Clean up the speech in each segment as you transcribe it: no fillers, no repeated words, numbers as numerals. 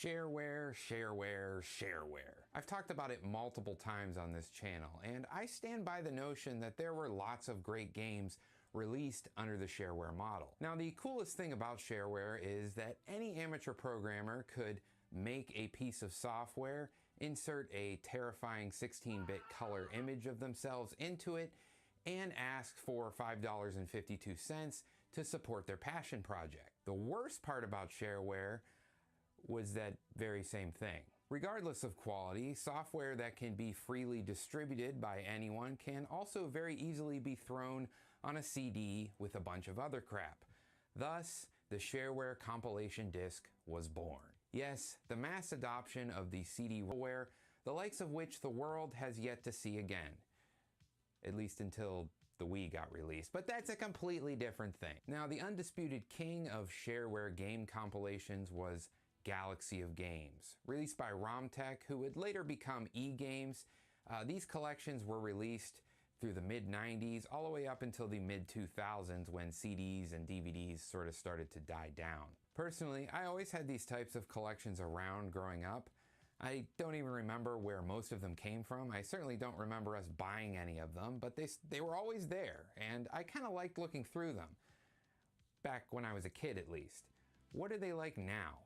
Shareware, shareware, shareware. I've talked about it multiple times on this channel, and I stand by the notion that there were lots of great games released under the shareware model. Now, the coolest thing about shareware is that any amateur programmer could make a piece of software, insert a terrifying 16-bit color image of themselves into it, and ask for $5.52 to support their passion project. The worst part about shareware was that very same thing. Regardless of quality, software that can be freely distributed by anyone can also very easily be thrown on a CD with a bunch of other crap. Thus, the shareware compilation disc was born. Yes, the mass adoption of the CD-ware, the likes of which the world has yet to see again. At least until the Wii got released, but that's a completely different thing. Now, the undisputed king of shareware game compilations was Galaxy of Games, released by RomTech, who would later become E-Games. These collections were released through the mid-90s, all the way up until the mid-2000s when CDs and DVDs sort of started to die down. Personally, I always had these types of collections around growing up. I don't even remember where most of them came from. I certainly don't remember us buying any of them, but they were always there, and I kind of liked looking through them. Back when I was a kid, at least. What are they like now?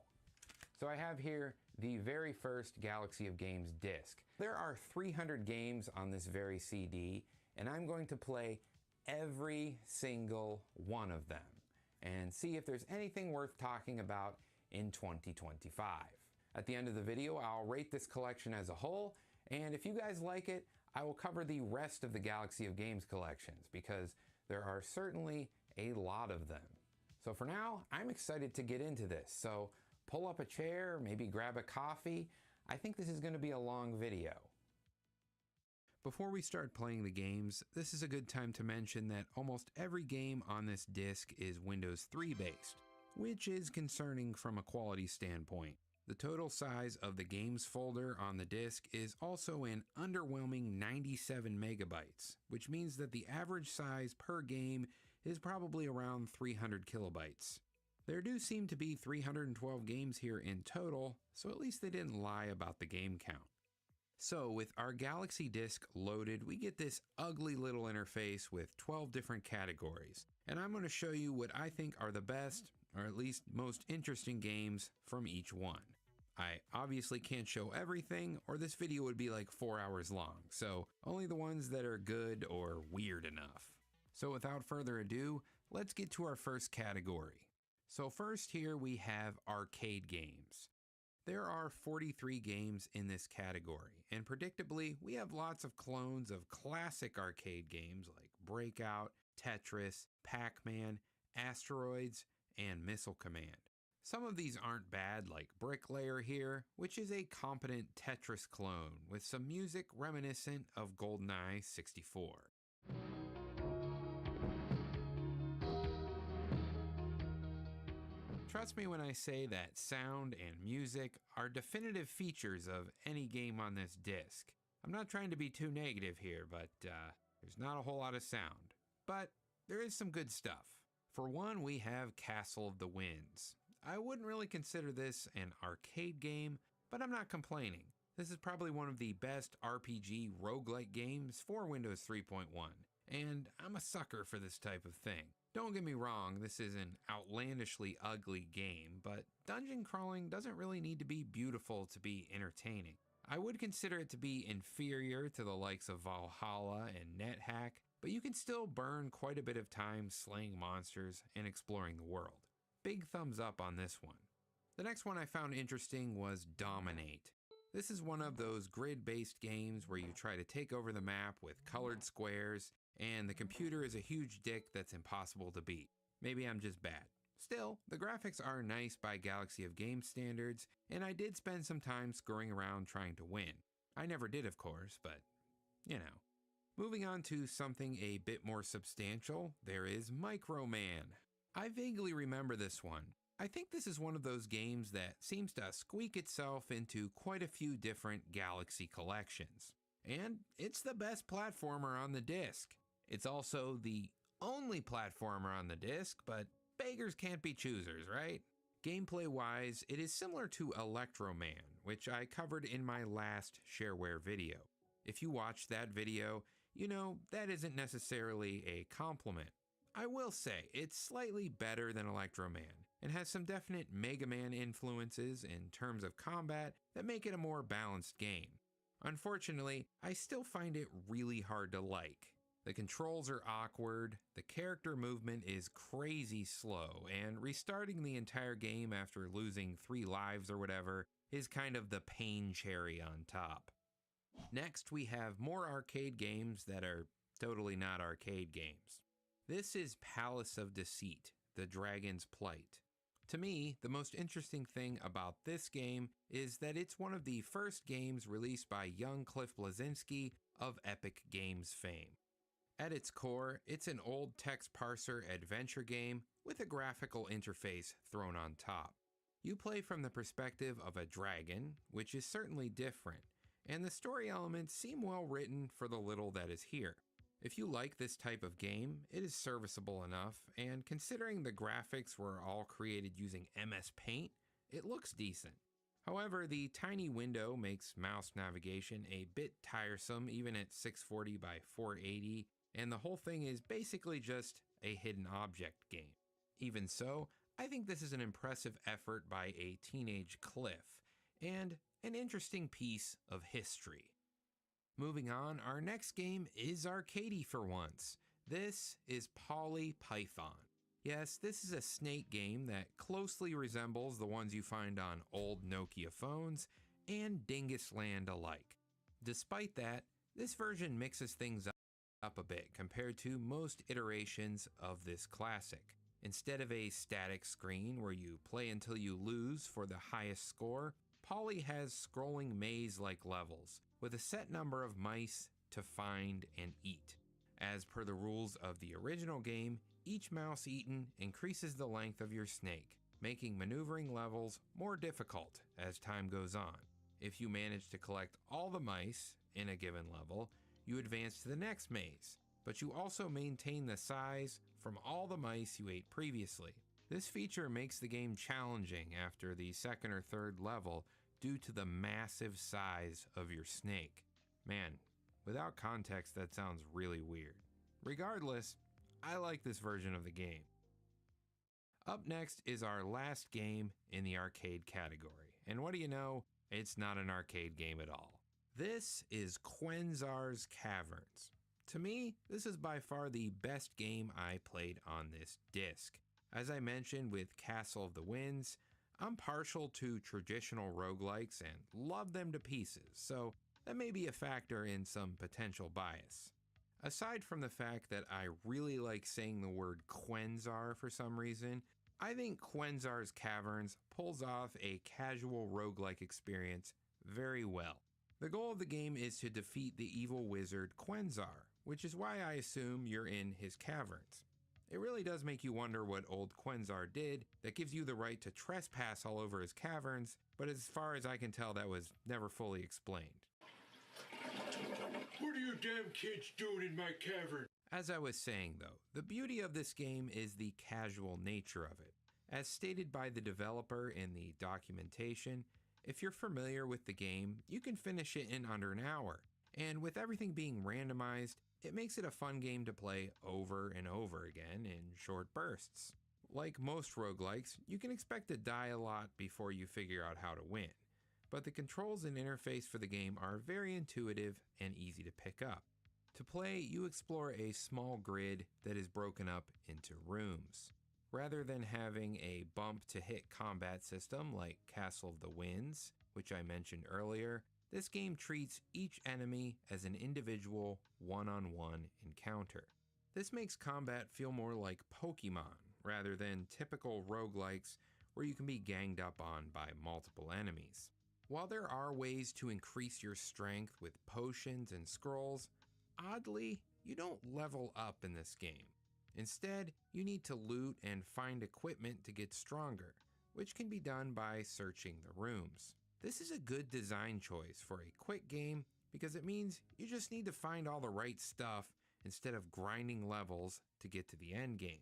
So I have here the very first Galaxy of Games disc. There are 300 games on this very CD, and I'm going to play every single one of them and see if there's anything worth talking about in 2025. At the end of the video, I'll rate this collection as a whole, and if you guys like it, I will cover the rest of the Galaxy of Games collections, because there are certainly a lot of them. So for now, I'm excited to get into this, so pull up a chair, maybe grab a coffee. I think this is going to be a long video. Before we start playing the games, this is a good time to mention that almost every game on this disc is Windows 3 based, which is concerning from a quality standpoint. The total size of the games folder on the disc is also an underwhelming 97 megabytes, which means that the average size per game is probably around 300 kilobytes. There do seem to be 312 games here in total, so at least they didn't lie about the game count. So with our Galaxy disc loaded, we get this ugly little interface with 12 different categories, and I'm going to show you what I think are the best, or at least most interesting games from each one. I obviously can't show everything, or this video would be like 4 hours long, so only the ones that are good or weird enough. So without further ado, let's get to our first category. So first here we have arcade games. There are 43 games in this category, and predictably, we have lots of clones of classic arcade games like Breakout, Tetris, Pac-Man, Asteroids, and Missile Command. Some of these aren't bad, like Bricklayer here, which is a competent Tetris clone with some music reminiscent of GoldenEye 64. Trust me when I say that sound and music are definitive features of any game on this disc. I'm not trying to be too negative here, but there's not a whole lot of sound. But there is some good stuff. For one, we have Castle of the Winds. I wouldn't really consider this an arcade game, but I'm not complaining. This is probably one of the best RPG roguelike games for Windows 3.1, and I'm a sucker for this type of thing. Don't get me wrong, this is an outlandishly ugly game, but dungeon crawling doesn't really need to be beautiful to be entertaining. I would consider it to be inferior to the likes of Valhalla and NetHack, but you can still burn quite a bit of time slaying monsters and exploring the world. Big thumbs up on this one. The next one I found interesting was Dominate. This is one of those grid-based games where you try to take over the map with colored squares, and the computer is a huge dick that's impossible to beat. Maybe I'm just bad. Still, the graphics are nice by Galaxy of Games standards, and I did spend some time screwing around trying to win. I never did, of course, but you know. Moving on to something a bit more substantial, there is Microman. I vaguely remember this one. I think this is one of those games that seems to squeak itself into quite a few different Galaxy collections. And it's the best platformer on the disc. It's also the only platformer on the disc, but beggars can't be choosers, right? Gameplay-wise, it is similar to Electroman, which I covered in my last shareware video. If you watched that video, you know that isn't necessarily a compliment. I will say, it's slightly better than Electroman, and has some definite Mega Man influences in terms of combat that make it a more balanced game. Unfortunately, I still find it really hard to like. The controls are awkward, the character movement is crazy slow, and restarting the entire game after losing 3 lives or whatever is kind of the pain cherry on top. Next, we have more arcade games that are totally not arcade games. This is Palace of Deceit, The Dragon's Plight. To me, the most interesting thing about this game is that it's one of the first games released by young Cliff Bleszinski of Epic Games fame. At its core, it's an old text parser adventure game with a graphical interface thrown on top. You play from the perspective of a dragon, which is certainly different, and the story elements seem well written for the little that is here. If you like this type of game, it is serviceable enough, and considering the graphics were all created using MS Paint, it looks decent. However, the tiny window makes mouse navigation a bit tiresome even at 640 by 480, and the whole thing is basically just a hidden object game. Even so, I think this is an impressive effort by a teenage Cliff, and an interesting piece of history. Moving on, our next game is arcadey for once. This is Poly Python. Yes, this is a snake game that closely resembles the ones you find on old Nokia phones and Dingus Land alike. Despite that, this version mixes things up a bit compared to most iterations of this classic. Instead of a static screen where you play until you lose for the highest score, Poly has scrolling maze-like levels with a set number of mice to find and eat. As per the rules of the original game, each mouse eaten increases the length of your snake, making maneuvering levels more difficult as time goes on. If you manage to collect all the mice in a given level, you advance to the next maze, but you also maintain the size from all the mice you ate previously. This feature makes the game challenging after the second or third level due to the massive size of your snake. Man, without context that sounds really weird. Regardless, I like this version of the game. Up next is our last game in the arcade category, and what do you know, it's not an arcade game at all. This is Quenzar's Caverns. To me, this is by far the best game I played on this disc. As I mentioned with Castle of the Winds, I'm partial to traditional roguelikes and love them to pieces, so that may be a factor in some potential bias. Aside from the fact that I really like saying the word Quenzar for some reason, I think Quenzar's Caverns pulls off a casual roguelike experience very well. The goal of the game is to defeat the evil wizard Quenzar, which is why I assume you're in his caverns. It really does make you wonder what old Quenzar did that gives you the right to trespass all over his caverns, but as far as I can tell that was never fully explained. What are you damn kids doing in my cavern? As I was saying though, the beauty of this game is the casual nature of it. As stated by the developer in the documentation, if you're familiar with the game, you can finish it in under an hour, and with everything being randomized, it makes it a fun game to play over and over again in short bursts. Like most roguelikes, you can expect to die a lot before you figure out how to win, but the controls and interface for the game are very intuitive and easy to pick up. To play, you explore a small grid that is broken up into rooms. Rather than having a bump to hit combat system like Castle of the Winds, which I mentioned earlier, this game treats each enemy as an individual one-on-one encounter. This makes combat feel more like Pokemon rather than typical roguelikes where you can be ganged up on by multiple enemies. While there are ways to increase your strength with potions and scrolls, oddly, you don't level up in this game. Instead, you need to loot and find equipment to get stronger, which can be done by searching the rooms. This is a good design choice for a quick game because it means you just need to find all the right stuff instead of grinding levels to get to the end game.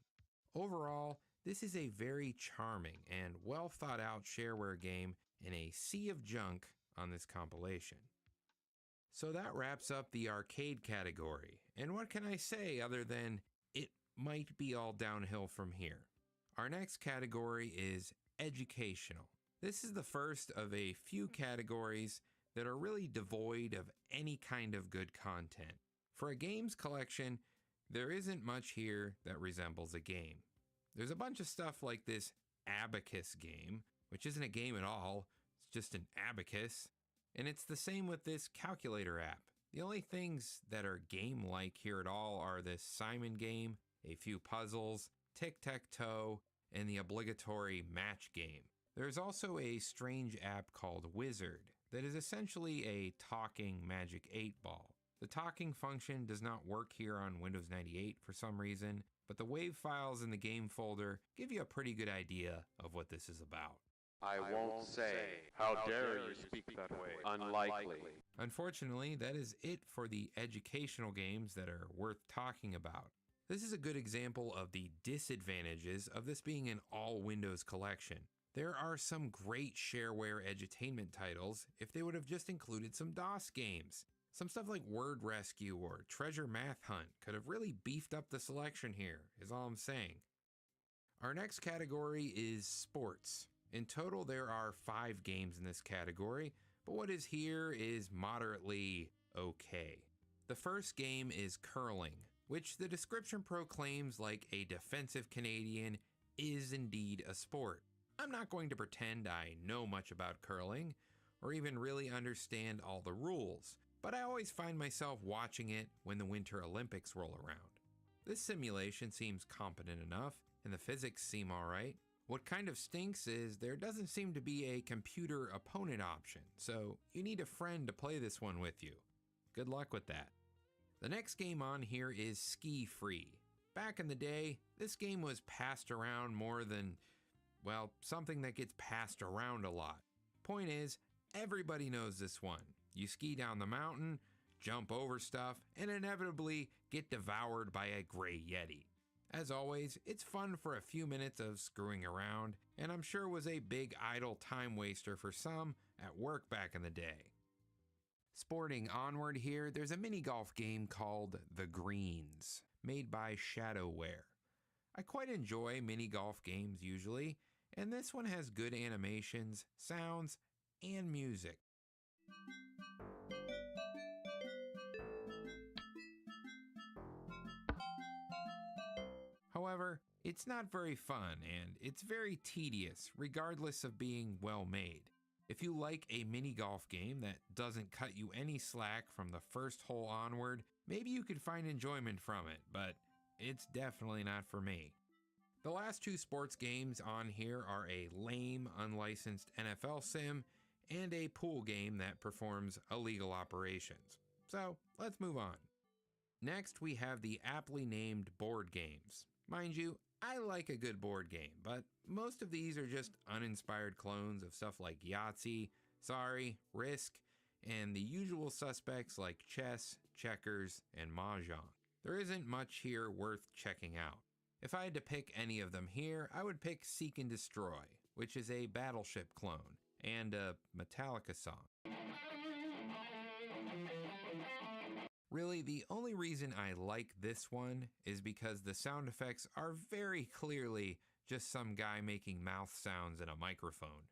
Overall, This is a very charming and well thought out shareware game in a sea of junk on this compilation. So that wraps up the arcade category, and what can I say other than it might be all downhill from here. Our next category is educational. This is the first of a few categories that are really devoid of any kind of good content. For a games collection, there isn't much here that resembles a game. There's a bunch of stuff like this abacus game, which isn't a game at all, it's just an abacus. And it's the same with this calculator app. The only things that are game-like here at all are this Simon game, a few puzzles, tic-tac-toe, and the obligatory match game. There's also a strange app called Wizard that is essentially a talking Magic 8-ball. The talking function does not work here on Windows 98 for some reason, but the WAV files in the game folder give you a pretty good idea of what this is about. I won't say. How dare you speak that way? Unlikely. Unfortunately, that is it for the educational games that are worth talking about. This is a good example of the disadvantages of this being an all-Windows collection. There are some great shareware edutainment titles if they would have just included some DOS games. Some stuff like Word Rescue or Treasure Math Hunt could have really beefed up the selection here, is all I'm saying. Our next category is sports. In total, there are 5 games in this category, but what is here is moderately okay. The first game is curling, which the description proclaims like a defensive Canadian is indeed a sport. I'm not going to pretend I know much about curling, or even really understand all the rules, but I always find myself watching it when the Winter Olympics roll around. This simulation seems competent enough, and the physics seem alright. What kind of stinks is there doesn't seem to be a computer opponent option, so you need a friend to play this one with you. Good luck with that. The next game on here is Ski Free. Back in the day, this game was passed around more than, well, something that gets passed around a lot. Point is, everybody knows this one. You ski down the mountain, jump over stuff, and inevitably get devoured by a gray yeti. As always, it's fun for a few minutes of screwing around, and I'm sure was a big idle time waster for some at work back in the day. Sporting onward here, there's a mini golf game called The Greens, made by Shadowware. I quite enjoy mini golf games usually, and this one has good animations, sounds, and music. However, it's not very fun and it's very tedious regardless of being well made. If you like a mini golf game that doesn't cut you any slack from the first hole onward, maybe you could find enjoyment from it, but it's definitely not for me. The last 2 sports games on here are a lame, unlicensed NFL sim and a pool game that performs illegal operations. So let's move on. Next, we have the aptly named board games. Mind you, I like a good board game, but most of these are just uninspired clones of stuff like Yahtzee, Sorry, Risk, and the usual suspects like chess, checkers, and mahjong. There isn't much here worth checking out. If I had to pick any of them here, I would pick Seek and Destroy, which is a Battleship clone, and a Metallica song. Really, the only reason I like this one is because the sound effects are very clearly just some guy making mouth sounds in a microphone.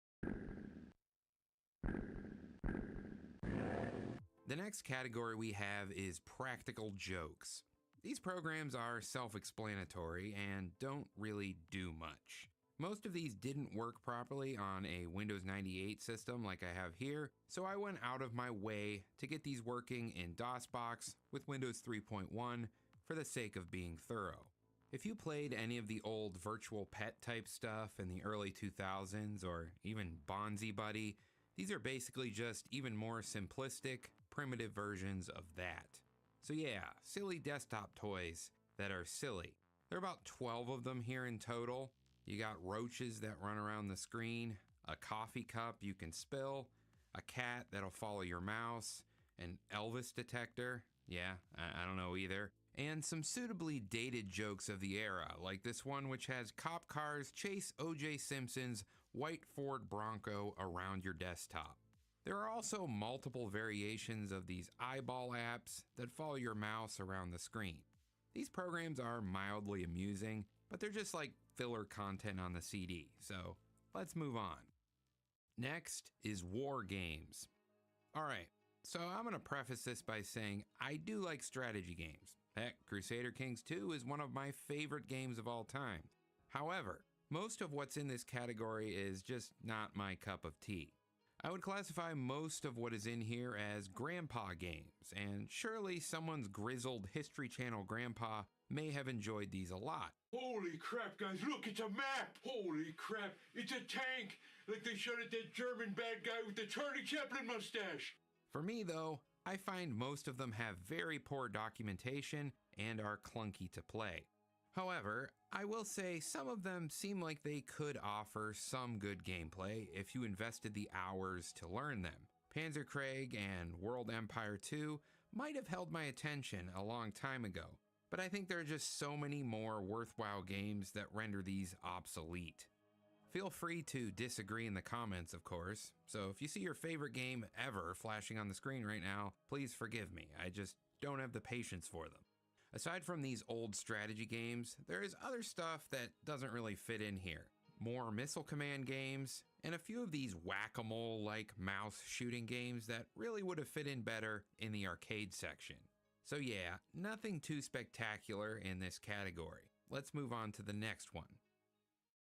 The next category we have is practical jokes. These programs are self-explanatory and don't really do much. Most of these didn't work properly on a Windows 98 system like I have here, so I went out of my way to get these working in DOSBox with Windows 3.1 for the sake of being thorough. If you played any of the old virtual pet type stuff in the early 2000s or even Bonzi Buddy, these are basically just even more simplistic, primitive versions of that. So yeah, silly desktop toys that are silly. There are about 12 of them here in total. You got roaches that run around the screen, a coffee cup you can spill, a cat that'll follow your mouse, an Elvis detector, yeah, I don't know either, and some suitably dated jokes of the era, like this one which has cop cars chase O.J. Simpson's white Ford Bronco around your desktop. There are also multiple variations of these eyeball apps that follow your mouse around the screen. These programs are mildly amusing, but they're just like filler content on the CD, so let's move on. Next is war games. Alright, so I'm going to preface this by saying I do like strategy games. Heck, Crusader Kings 2 is one of my favorite games of all time. However, most of what's in this category is just not my cup of tea. I would classify most of what is in here as grandpa games, and surely someone's grizzled History Channel grandpa may have enjoyed these a lot. Holy crap, guys, look, it's a map! Holy crap, it's a tank! Like they shot at that German bad guy with the Charlie Chaplin mustache! For me, though, I find most of them have very poor documentation and are clunky to play. However, I will say some of them seem like they could offer some good gameplay if you invested the hours to learn them. Panzerkrieg and World Empire 2 might have held my attention a long time ago, but I think there are just so many more worthwhile games that render these obsolete. Feel free to disagree in the comments, of course, so if you see your favorite game ever flashing on the screen right now, please forgive me, I just don't have the patience for them. Aside from these old strategy games, there is other stuff that doesn't really fit in here. More missile command games, and a few of these whack-a-mole-like mouse shooting games that really would have fit in better in the arcade section. So yeah, nothing too spectacular in this category. Let's move on to the next one.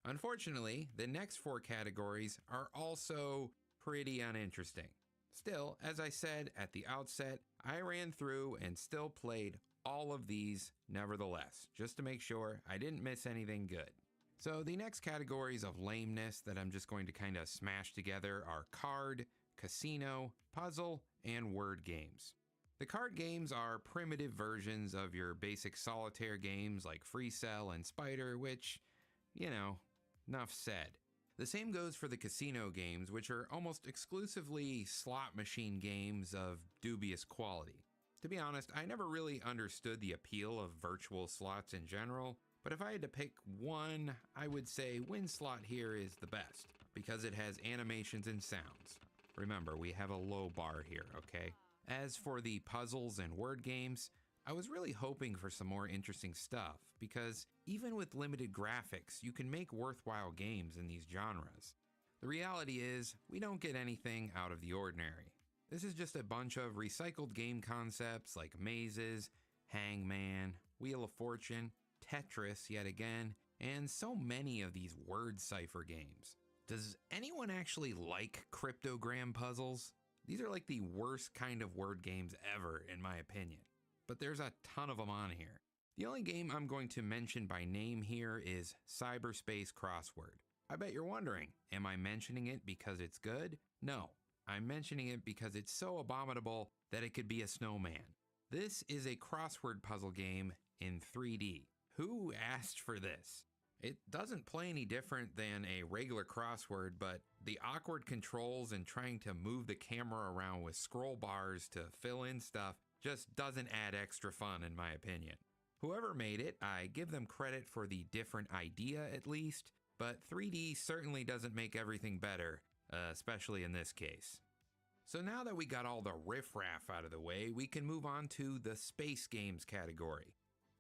Unfortunately, the next 4 categories are also pretty uninteresting. Still, as I said at the outset, I ran through and still played all of these nevertheless, just to make sure I didn't miss anything good. So the next categories of lameness that I'm just going to kind of smash together are card, casino, puzzle, and word games. The card games are primitive versions of your basic solitaire games like Free Cell and Spider, which, you know, enough said. The same goes for the casino games, which are almost exclusively slot machine games of dubious quality. To be honest, I never really understood the appeal of virtual slots in general, but if I had to pick one, I would say Win Slot here is the best, because it has animations and sounds. Remember, we have a low bar here, okay? As for the puzzles and word games, I was really hoping for some more interesting stuff, because even with limited graphics, you can make worthwhile games in these genres. The reality is, we don't get anything out of the ordinary. This is just a bunch of recycled game concepts like mazes, Hangman, Wheel of Fortune, Tetris yet again, and so many of these word cipher games. Does anyone actually like cryptogram puzzles? These are like the worst kind of word games ever, in my opinion. But there's a ton of them on here. The only game I'm going to mention by name here is Cyberspace Crossword. I bet you're wondering, am I mentioning it because it's good? No. I'm mentioning it because it's so abominable that it could be a snowman. This is a crossword puzzle game in 3D. Who asked for this? It doesn't play any different than a regular crossword, but the awkward controls and trying to move the camera around with scroll bars to fill in stuff just doesn't add extra fun in my opinion. Whoever made it, I give them credit for the different idea at least, but 3D certainly doesn't make everything better. Especially in this case. So now that we got all the riffraff out of the way, we can move on to the space games category.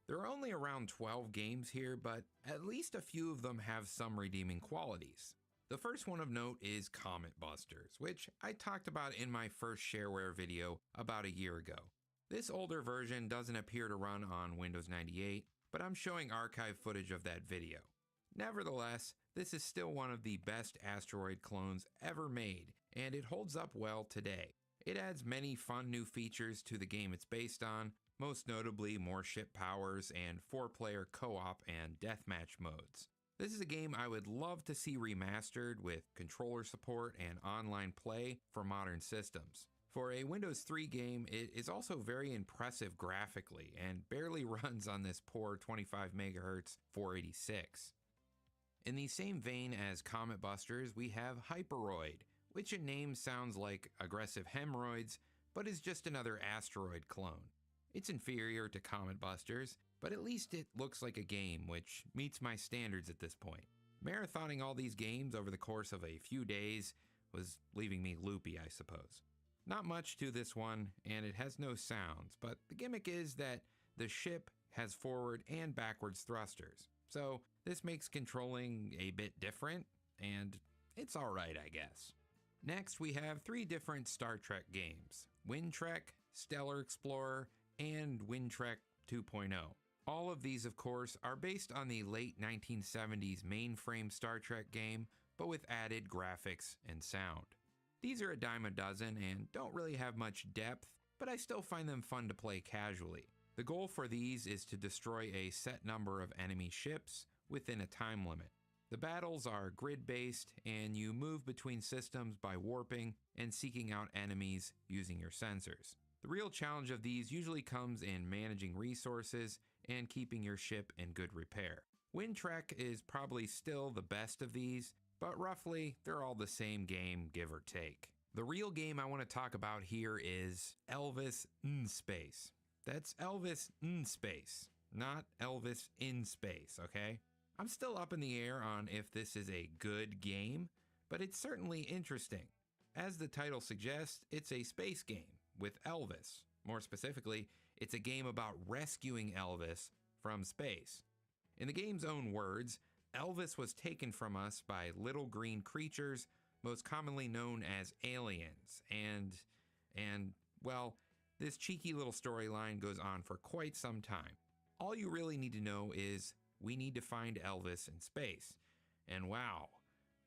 There are only around 12 games here, but at least a few of them have some redeeming qualities. The first one of note is Comet Busters, which I talked about in my first shareware video about a year ago. This older version doesn't appear to run on Windows 98, but I'm showing archive footage of that video. Nevertheless, this is still one of the best asteroid clones ever made, and it holds up well today. It adds many fun new features to the game it's based on, most notably more ship powers and 4-player co-op and deathmatch modes. This is a game I would love to see remastered with controller support and online play for modern systems. For a Windows 3 game, it is also very impressive graphically and barely runs on this poor 25 MHz 486. In the same vein as Comet Busters, we have Hyperoid, which in name sounds like aggressive hemorrhoids, but is just another asteroid clone. It's inferior to Comet Busters, but at least it looks like a game, which meets my standards at this point. Marathoning all these games over the course of a few days was leaving me loopy, I suppose. Not much to this one, and it has no sounds, but the gimmick is that the ship has forward and backwards thrusters. So this makes controlling a bit different, and it's alright, I guess. Next, we have 3 different Star Trek games: Wind Trek, Stellar Explorer, and Wind Trek 2.0. All of these, of course, are based on the late 1970s mainframe Star Trek game, but with added graphics and sound. These are a dime a dozen and don't really have much depth, but I still find them fun to play casually. The goal for these is to destroy a set number of enemy ships within a time limit. The battles are grid-based, and you move between systems by warping and seeking out enemies using your sensors. The real challenge of these usually comes in managing resources and keeping your ship in good repair. Wind Trek is probably still the best of these, but roughly they're all the same game, give or take. The real game I want to talk about here is Elvis in Space. That's Elvis in Space, not Elvis in Space, okay? I'm still up in the air on if this is a good game, but it's certainly interesting. As the title suggests, it's a space game with Elvis. More specifically, it's a game about rescuing Elvis from space. In the game's own words, Elvis was taken from us by little green creatures, most commonly known as aliens, and well, this cheeky little storyline goes on for quite some time. All you really need to know is we need to find Elvis in space. And wow,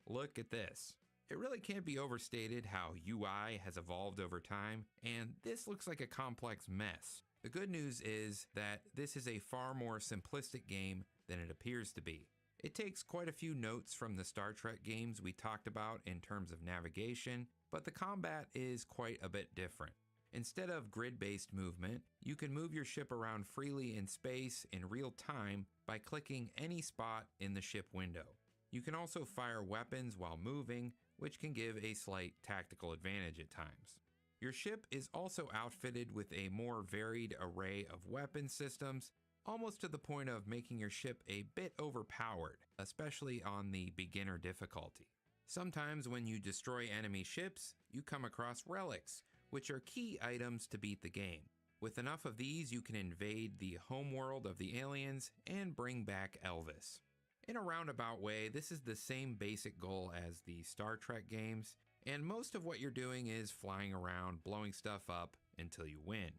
look at this. It really can't be overstated how UI has evolved over time, and this looks like a complex mess. The good news is that this is a far more simplistic game than it appears to be. It takes quite a few notes from the Star Trek games we talked about in terms of navigation, but the combat is quite a bit different. Instead of grid-based movement, you can move your ship around freely in space in real time by clicking any spot in the ship window. You can also fire weapons while moving, which can give a slight tactical advantage at times. Your ship is also outfitted with a more varied array of weapon systems, almost to the point of making your ship a bit overpowered, especially on the beginner difficulty. Sometimes when you destroy enemy ships, you come across relics, which are key items to beat the game. With enough of these, you can invade the homeworld of the aliens and bring back Elvis. In a roundabout way, this is the same basic goal as the Star Trek games, and most of what you're doing is flying around, blowing stuff up until you win.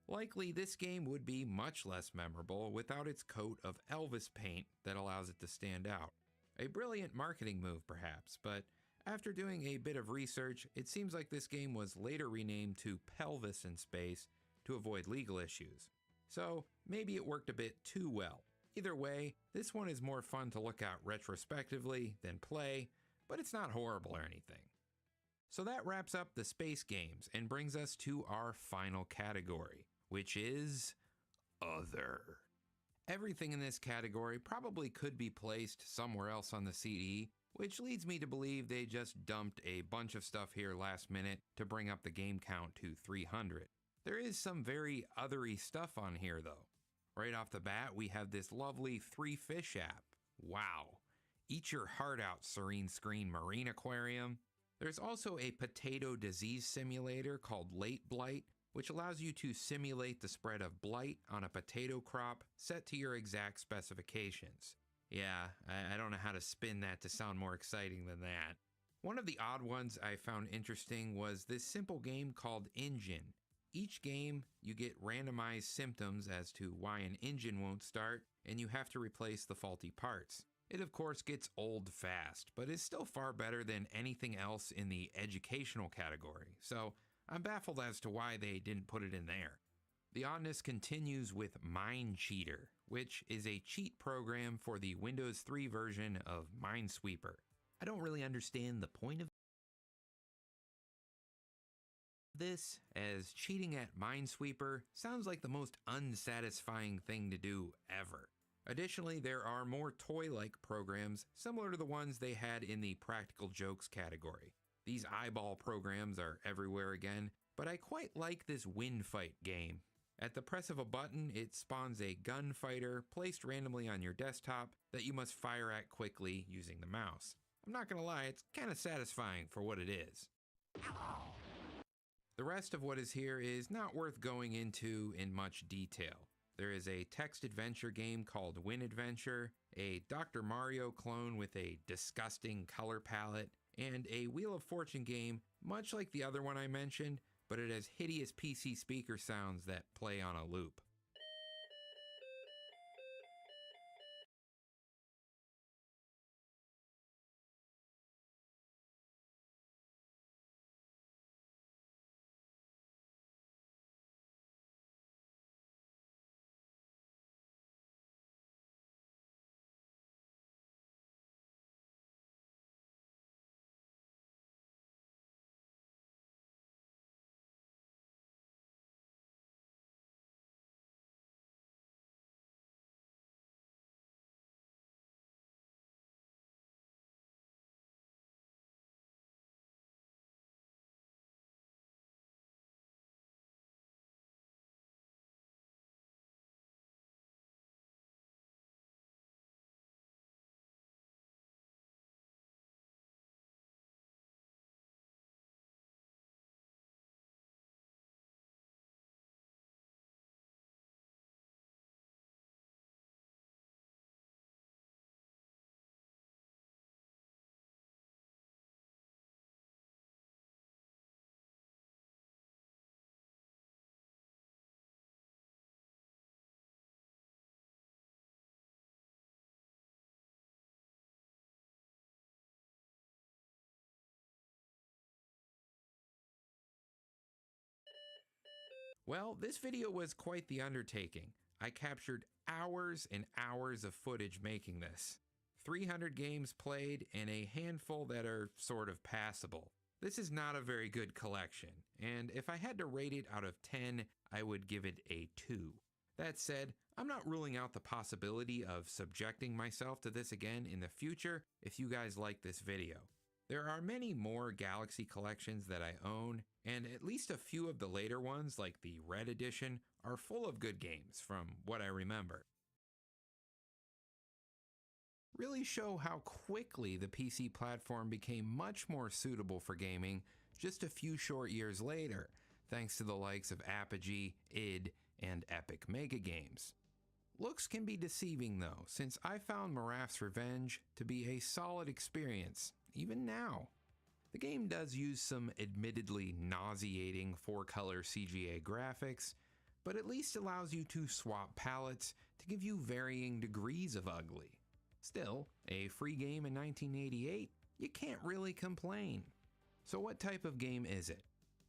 Likely, this game would be much less memorable without its coat of Elvis paint that allows it to stand out. A brilliant marketing move, perhaps, but after doing a bit of research, it seems like this game was later renamed to Pelvis in Space to avoid legal issues. So maybe it worked a bit too well. Either way, this one is more fun to look at retrospectively than play, but it's not horrible or anything. So that wraps up the space games and brings us to our final category, which is Other. Everything in this category probably could be placed somewhere else on the CD, which leads me to believe they just dumped a bunch of stuff here last minute to bring up the game count to 300. There is some very othery stuff on here though. Right off the bat, we have this lovely 3-fish app. Wow. Eat your heart out, Serene Screen Marine Aquarium. There's also a potato disease simulator called Late Blight, which allows you to simulate the spread of blight on a potato crop set to your exact specifications. Yeah, I don't know how to spin that to sound more exciting than that. One of the odd ones I found interesting was this simple game called Engine. Each game, you get randomized symptoms as to why an engine won't start, and you have to replace the faulty parts. It of course gets old fast, but is still far better than anything else in the educational category, so I'm baffled as to why they didn't put it in there. The oddness continues with Mine Cheater, which is a cheat program for the Windows 3 version of Minesweeper. I don't really understand the point of this, as cheating at Minesweeper sounds like the most unsatisfying thing to do ever. Additionally, there are more toy-like programs similar to the ones they had in the practical jokes category. These eyeball programs are everywhere again, but I quite like this Wind Fight game. At the press of a button, it spawns a gunfighter placed randomly on your desktop that you must fire at quickly using the mouse. I'm not gonna lie, it's kinda satisfying for what it is. The rest of what is here is not worth going into in much detail. There is a text adventure game called Win Adventure, a Dr. Mario clone with a disgusting color palette, and a Wheel of Fortune game much like the other one I mentioned, but it has hideous PC speaker sounds that play on a loop. Well, this video was quite the undertaking. I captured hours and hours of footage making this. 300 games played and a handful that are sort of passable. This is not a very good collection, and if I had to rate it out of 10, I would give it a 2. That said, I'm not ruling out the possibility of subjecting myself to this again in the future if you guys like this video. There are many more Galaxy collections that I own, and at least a few of the later ones, like the Red Edition, are full of good games from what I remember. Really show how quickly the PC platform became much more suitable for gaming just a few short years later, thanks to the likes of Apogee, id, and Epic Mega Games. Looks can be deceiving though, since I found Marath's Revenge to be a solid experience, even now. The game does use some admittedly nauseating 4-color CGA graphics, but at least allows you to swap palettes to give you varying degrees of ugly. Still, a free game in 1988, you can't really complain. So what type of game is it?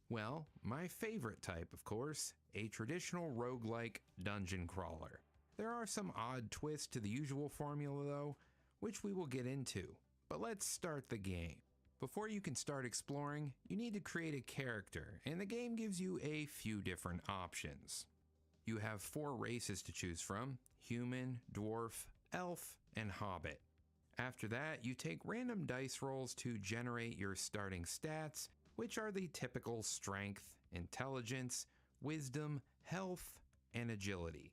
Well, my favorite type, of course, a traditional roguelike dungeon crawler. There are some odd twists to the usual formula though, which we will get into. But let's start the game. Before you can start exploring, you need to create a character, and the game gives you a few different options. You have 4 races to choose from: human, dwarf, elf, and hobbit. After that, you take random dice rolls to generate your starting stats, which are the typical strength, intelligence, wisdom, health, and agility.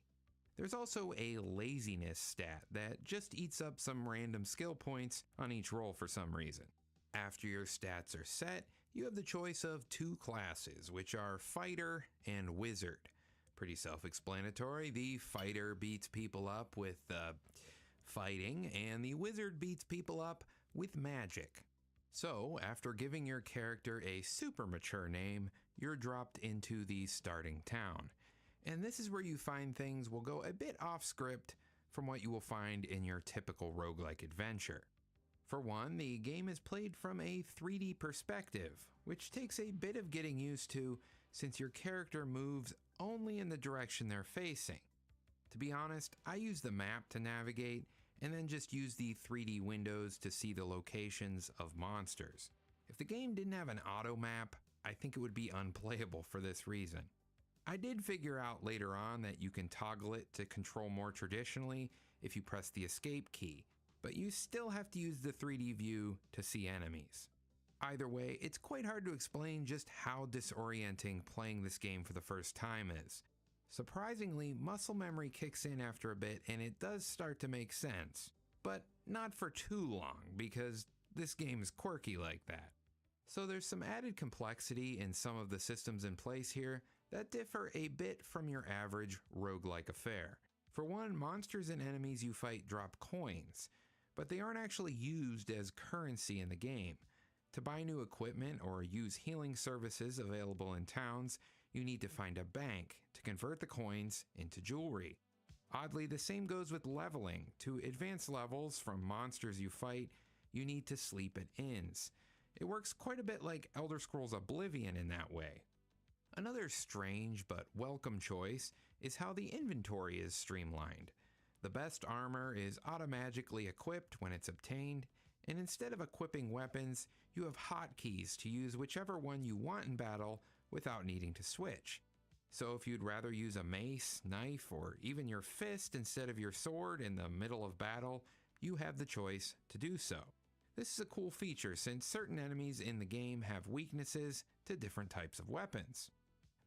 There's also a laziness stat that just eats up some random skill points on each roll for some reason. After your stats are set, you have the choice of 2 classes, which are Fighter and Wizard. Pretty self-explanatory. The Fighter beats people up with fighting, and the Wizard beats people up with magic. So, after giving your character a super mature name, you're dropped into the starting town. And this is where you find things will go a bit off script from what you will find in your typical roguelike adventure. For one, the game is played from a 3D perspective, which takes a bit of getting used to since your character moves only in the direction they're facing. To be honest, I use the map to navigate and then just use the 3D windows to see the locations of monsters. If the game didn't have an auto map, I think it would be unplayable for this reason. I did figure out later on that you can toggle it to control more traditionally if you press the escape key, but you still have to use the 3D view to see enemies. Either way, it's quite hard to explain just how disorienting playing this game for the first time is. Surprisingly, muscle memory kicks in after a bit and it does start to make sense. But not for too long, because this game is quirky like that. So there's some added complexity in some of the systems in place here that differ a bit from your average roguelike affair. For one, monsters and enemies you fight drop coins, but they aren't actually used as currency in the game. To buy new equipment or use healing services available in towns, you need to find a bank to convert the coins into jewelry. Oddly, the same goes with leveling. To advance levels from monsters you fight, you need to sleep at inns. It works quite a bit like Elder Scrolls Oblivion in that way. Another strange but welcome choice is how the inventory is streamlined. The best armor is automagically equipped when it's obtained, and instead of equipping weapons, you have hotkeys to use whichever one you want in battle without needing to switch. So if you'd rather use a mace, knife, or even your fist instead of your sword in the middle of battle, you have the choice to do so. This is a cool feature since certain enemies in the game have weaknesses to different types of weapons.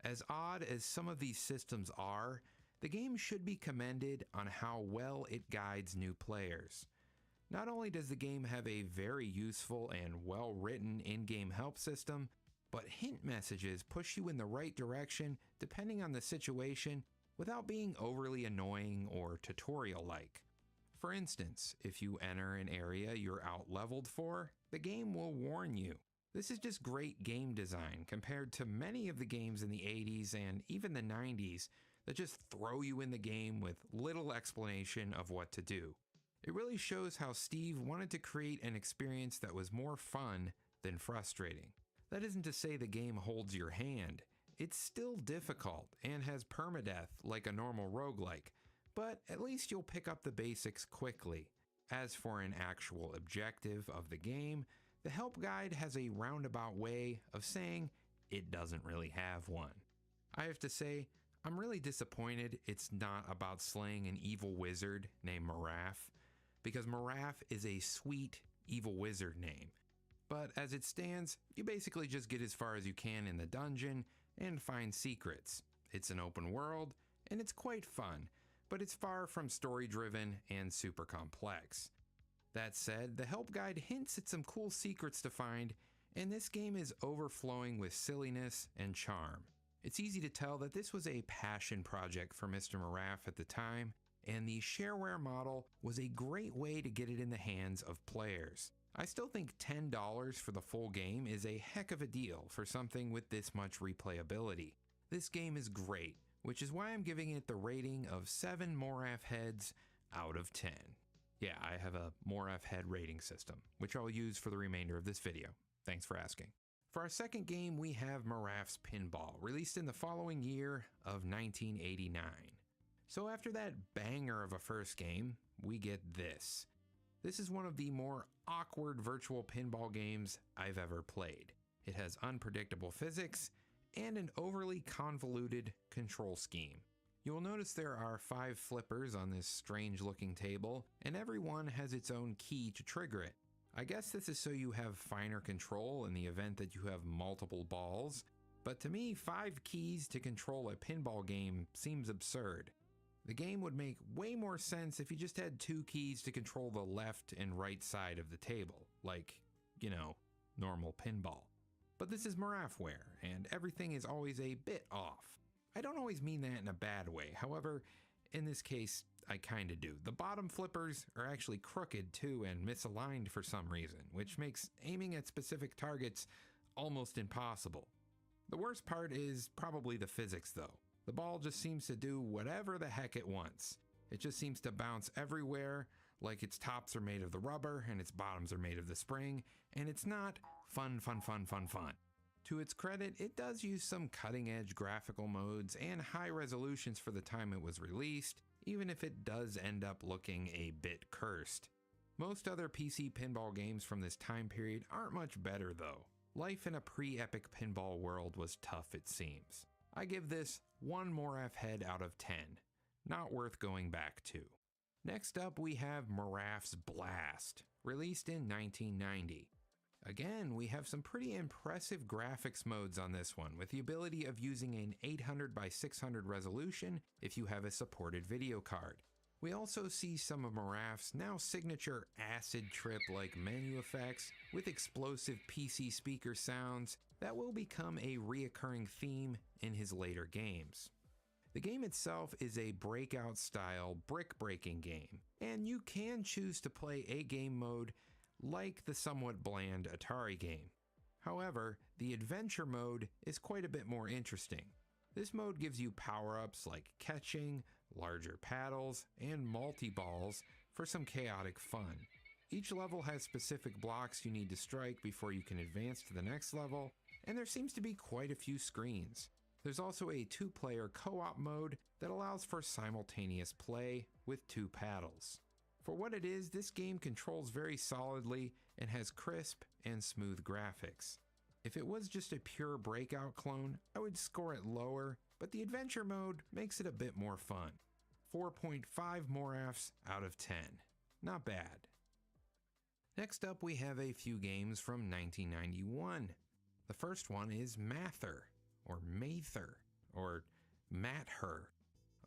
As odd as some of these systems are, the game should be commended on how well it guides new players. Not only does the game have a very useful and well-written in-game help system, but hint messages push you in the right direction depending on the situation without being overly annoying or tutorial-like. For instance, if you enter an area you're out-leveled for, the game will warn you. This is just great game design compared to many of the games in the 80s and even the 90s that just throw you in the game with little explanation of what to do. It really shows how Steve wanted to create an experience that was more fun than frustrating. That isn't to say the game holds your hand. It's still difficult and has permadeath like a normal roguelike, but at least you'll pick up the basics quickly. As for an actual objective of the game, the help guide has a roundabout way of saying it doesn't really have one. I have to say, I'm really disappointed it's not about slaying an evil wizard named Maraf, because Maraf is a sweet evil wizard name. But as it stands, you basically just get as far as you can in the dungeon and find secrets. It's an open world, and it's quite fun, but it's far from story-driven and super complex. That said, the help guide hints at some cool secrets to find, and this game is overflowing with silliness and charm. It's easy to tell that this was a passion project for Mr. Maraf at the time, and the shareware model was a great way to get it in the hands of players. I still think $10 for the full game is a heck of a deal for something with this much replayability. This game is great, which is why I'm giving it the rating of 7 Moraph heads out of 10. Yeah, I have a Moraph head rating system, which I'll use for the remainder of this video. Thanks for asking. For our second game, we have Maraf's Pinball, released in the following year of 1989. So after that banger of a first game, we get this. This is one of the more awkward virtual pinball games I've ever played. It has unpredictable physics and an overly convoluted control scheme. You'll notice there are 5 flippers on this strange looking table, and every one has its own key to trigger it. I guess this is so you have finer control in the event that you have multiple balls, but to me 5 keys to control a pinball game seems absurd. The game would make way more sense if you just had 2 keys to control the left and right side of the table, like, normal pinball. But this is Marafware, and everything is always a bit off. I don't always mean that in a bad way, however, in this case, I kinda do. The bottom flippers are actually crooked too and misaligned for some reason, which makes aiming at specific targets almost impossible. The worst part is probably the physics though. The ball just seems to do whatever the heck it wants. It just seems to bounce everywhere, like its tops are made of the rubber and its bottoms are made of the spring, and it's not fun. To its credit, it does use some cutting-edge graphical modes and high resolutions for the time it was released, even if it does end up looking a bit cursed. Most other PC pinball games from this time period aren't much better though. Life in a pre-epic pinball world was tough, it seems. I give this 1 Moraph head out of 10. Not worth going back to. Next up we have Maraf's Blast, released in 1990. Again, we have some pretty impressive graphics modes on this one, with the ability of using an 800 by 600 resolution if you have a supported video card. We also see some of Marath's now signature acid trip-like menu effects with explosive PC speaker sounds that will become a reoccurring theme in his later games. The game itself is a breakout-style brick-breaking game, and you can choose to play a game mode like the somewhat bland Atari game. However, the adventure mode is quite a bit more interesting. This mode gives you power-ups like catching, larger paddles, and multi-balls for some chaotic fun. Each level has specific blocks you need to strike before you can advance to the next level, and there seems to be quite a few screens. There's also a 2-player co-op mode that allows for simultaneous play with 2 paddles. For what it is, this game controls very solidly and has crisp and smooth graphics. If it was just a pure breakout clone, I would score it lower, but the adventure mode makes it a bit more fun. 4.5 Moraths out of 10. Not bad. Next up, we have a few games from 1991. The first one is Mather, or Mather, or Mather.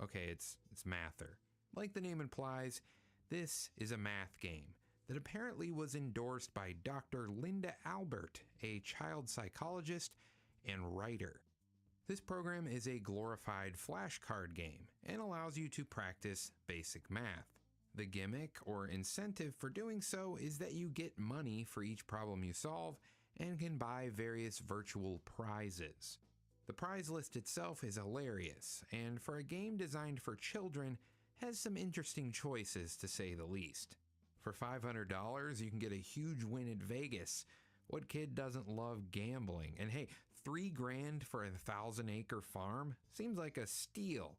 Okay, it's Mather. Like the name implies, this is a math game that apparently was endorsed by Dr. Linda Albert, a child psychologist and writer. This program is a glorified flashcard game and allows you to practice basic math. The gimmick or incentive for doing so is that you get money for each problem you solve and can buy various virtual prizes. The prize list itself is hilarious, and for a game designed for children, has some interesting choices to say the least. For $500, you can get a huge win at Vegas. What kid doesn't love gambling? And hey, $3 grand for a 1,000-acre farm seems like a steal.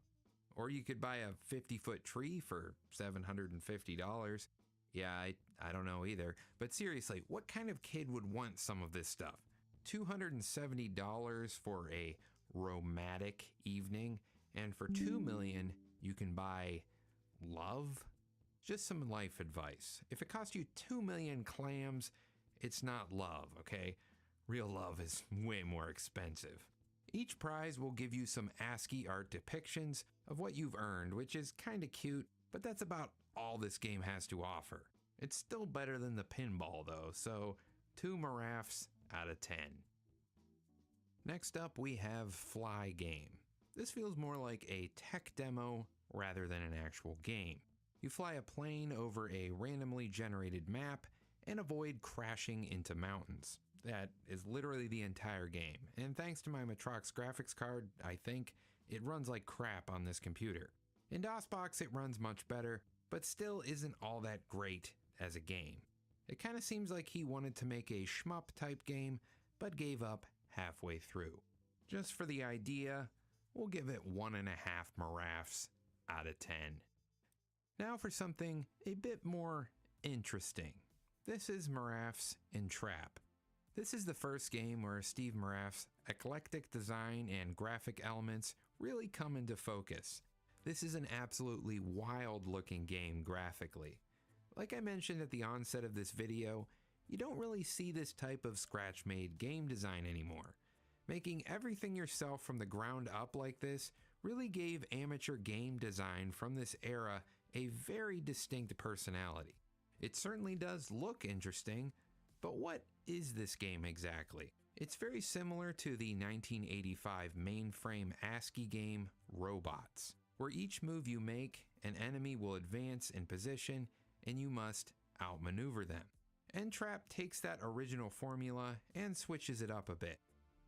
Or you could buy a 50-foot tree for $750. Yeah, I don't know either. But seriously, what kind of kid would want some of this stuff? $270 for a romantic evening, and for $2 million, you can buy love? Just some life advice. If it costs you 2 million clams, it's not love, okay? Real love is way more expensive. Each prize will give you some ASCII art depictions of what you've earned, which is kinda cute, but that's about all this game has to offer. It's still better than the pinball though, so 2 Moraths out of 10. Next up, we have Fly Game. This feels more like a tech demo rather than an actual game. You fly a plane over a randomly generated map and avoid crashing into mountains. That is literally the entire game, and thanks to my Matrox graphics card, I think, it runs like crap on this computer. In DOSBox it runs much better, but still isn't all that great as a game. It kinda seems like he wanted to make a shmup type game, but gave up halfway through. Just for the idea, we'll give it 1.5 Moraths out of 10. Now for something a bit more interesting. This is Moraths Entrap. This is the first game where Steve Morath's eclectic design and graphic elements really come into focus. This is an absolutely wild looking game graphically. Like I mentioned at the onset of this video, you don't really see this type of scratch-made game design anymore. Making everything yourself from the ground up like this really gave amateur game design from this era a very distinct personality. It certainly does look interesting, but what is this game exactly? It's very similar to the 1985 mainframe ASCII game Robots, where each move you make, an enemy will advance in position and you must outmaneuver them. Entrap takes that original formula and switches it up a bit.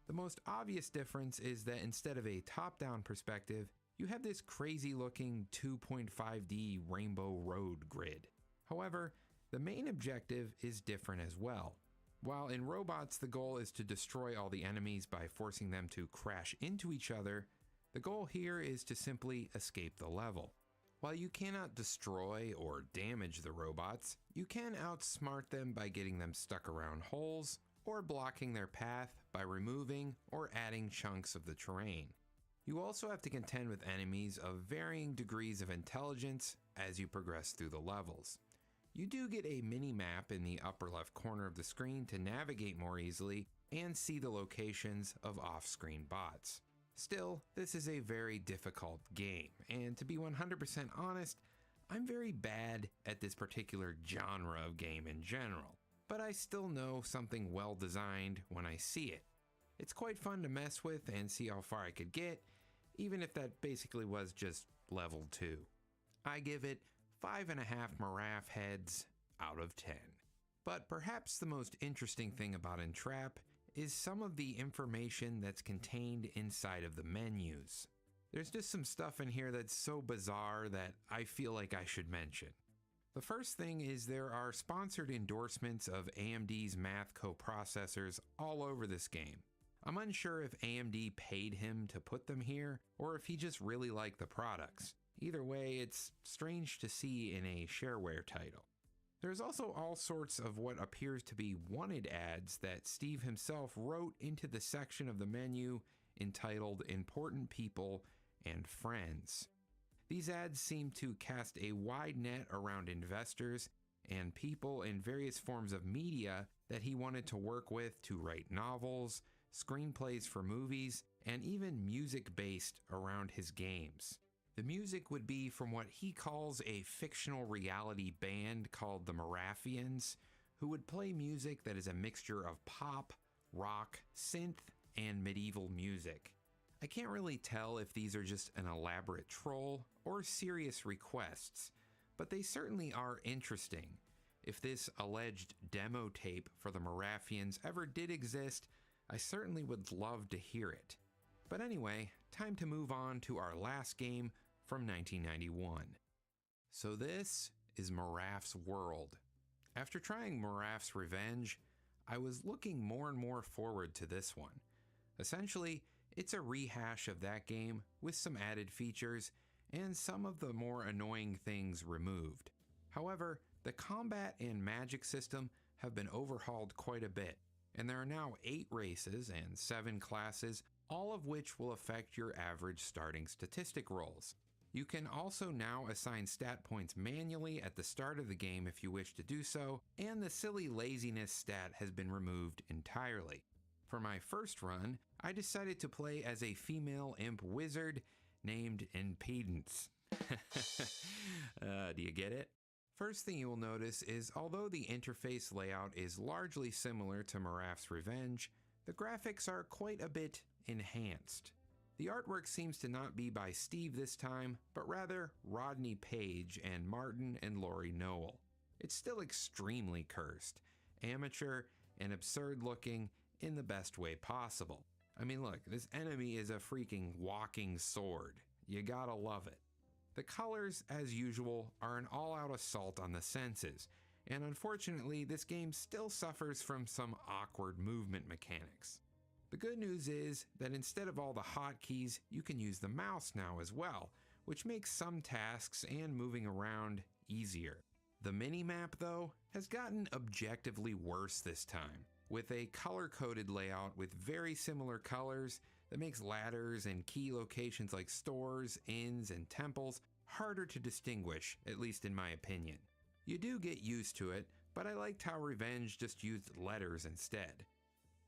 The most obvious difference is that instead of a top-down perspective, you have this crazy looking 2.5D rainbow road grid. However, the main objective is different as well. While in Robots the goal is to destroy all the enemies by forcing them to crash into each other, the goal here is to simply escape the level. While you cannot destroy or damage the robots, you can outsmart them by getting them stuck around holes or blocking their path by removing or adding chunks of the terrain. You also have to contend with enemies of varying degrees of intelligence as you progress through the levels. You do get a mini-map in the upper left corner of the screen to navigate more easily and see the locations of off-screen bots. Still, this is a very difficult game, and to be 100% honest, I'm very bad at this particular genre of game in general, but I still know something well designed when I see it. It's quite fun to mess with and see how far I could get, even if that basically was just level 2. I give it 5.5 Maraf heads out of 10. But perhaps the most interesting thing about Entrap is some of the information that's contained inside of the menus. There's just some stuff in here that's so bizarre that I feel like I should mention. The first thing is there are sponsored endorsements of AMD's math coprocessors all over this game. I'm unsure if AMD paid him to put them here or if he just really liked the products. Either way, it's strange to see in a shareware title. There's also all sorts of what appears to be wanted ads that Steve himself wrote into the section of the menu entitled Important People and Friends. These ads seem to cast a wide net around investors and people in various forms of media that he wanted to work with to write novels, screenplays for movies, and even music based around his games. The music would be from what he calls a fictional reality band called the Marafians, who would play music that is a mixture of pop, rock, synth, and medieval music. I can't really tell if these are just an elaborate troll or serious requests, but they certainly are interesting. If this alleged demo tape for the Marafians ever did exist, I certainly would love to hear it. But anyway, time to move on to our last game from 1991. So this is Maraf's World. After trying Maraf's Revenge, I was looking more and more forward to this one. Essentially, it's a rehash of that game with some added features and some of the more annoying things removed. However, the combat and magic system have been overhauled quite a bit, and there are now 8 races and 7 classes, all of which will affect your average starting statistic rolls. You can also now assign stat points manually at the start of the game if you wish to do so, and the silly laziness stat has been removed entirely. For my first run, I decided to play as a female imp wizard named Impedance. Do you get it? First thing you will notice is although the interface layout is largely similar to Maraf's Revenge, the graphics are quite a bit enhanced. The artwork seems to not be by Steve this time, but rather Rodney Page and Martin and Laurie Noel. It's still extremely cursed, amateur, and absurd looking in the best way possible. I mean, look, this enemy is a freaking walking sword. You gotta love it. The colors, as usual, are an all-out assault on the senses, and unfortunately, this game still suffers from some awkward movement mechanics. The good news is that instead of all the hotkeys, you can use the mouse now as well, which makes some tasks and moving around easier. The minimap, though, has gotten objectively worse this time, with a color-coded layout with very similar colors that makes ladders and key locations like stores, inns, and temples harder to distinguish, at least in my opinion. You do get used to it, but I liked how Revenge just used letters instead.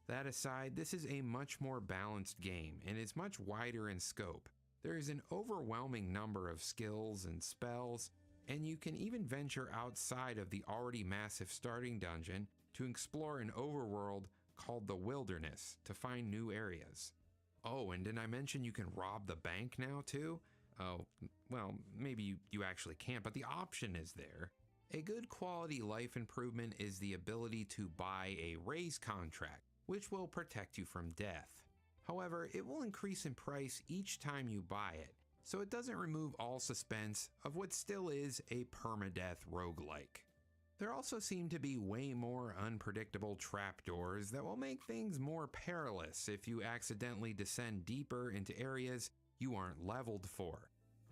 That aside, this is a much more balanced game and is much wider in scope. There is an overwhelming number of skills and spells, and you can even venture outside of the already massive starting dungeon to explore an overworld called the Wilderness to find new areas. Oh, and did I mention you can rob the bank now too? Oh, well, maybe you actually can't, but the option is there. A good quality life improvement is the ability to buy a raise contract, which will protect you from death. However, it will increase in price each time you buy it, so it doesn't remove all suspense of what still is a permadeath roguelike. There also seem to be way more unpredictable trapdoors that will make things more perilous if you accidentally descend deeper into areas you aren't leveled for.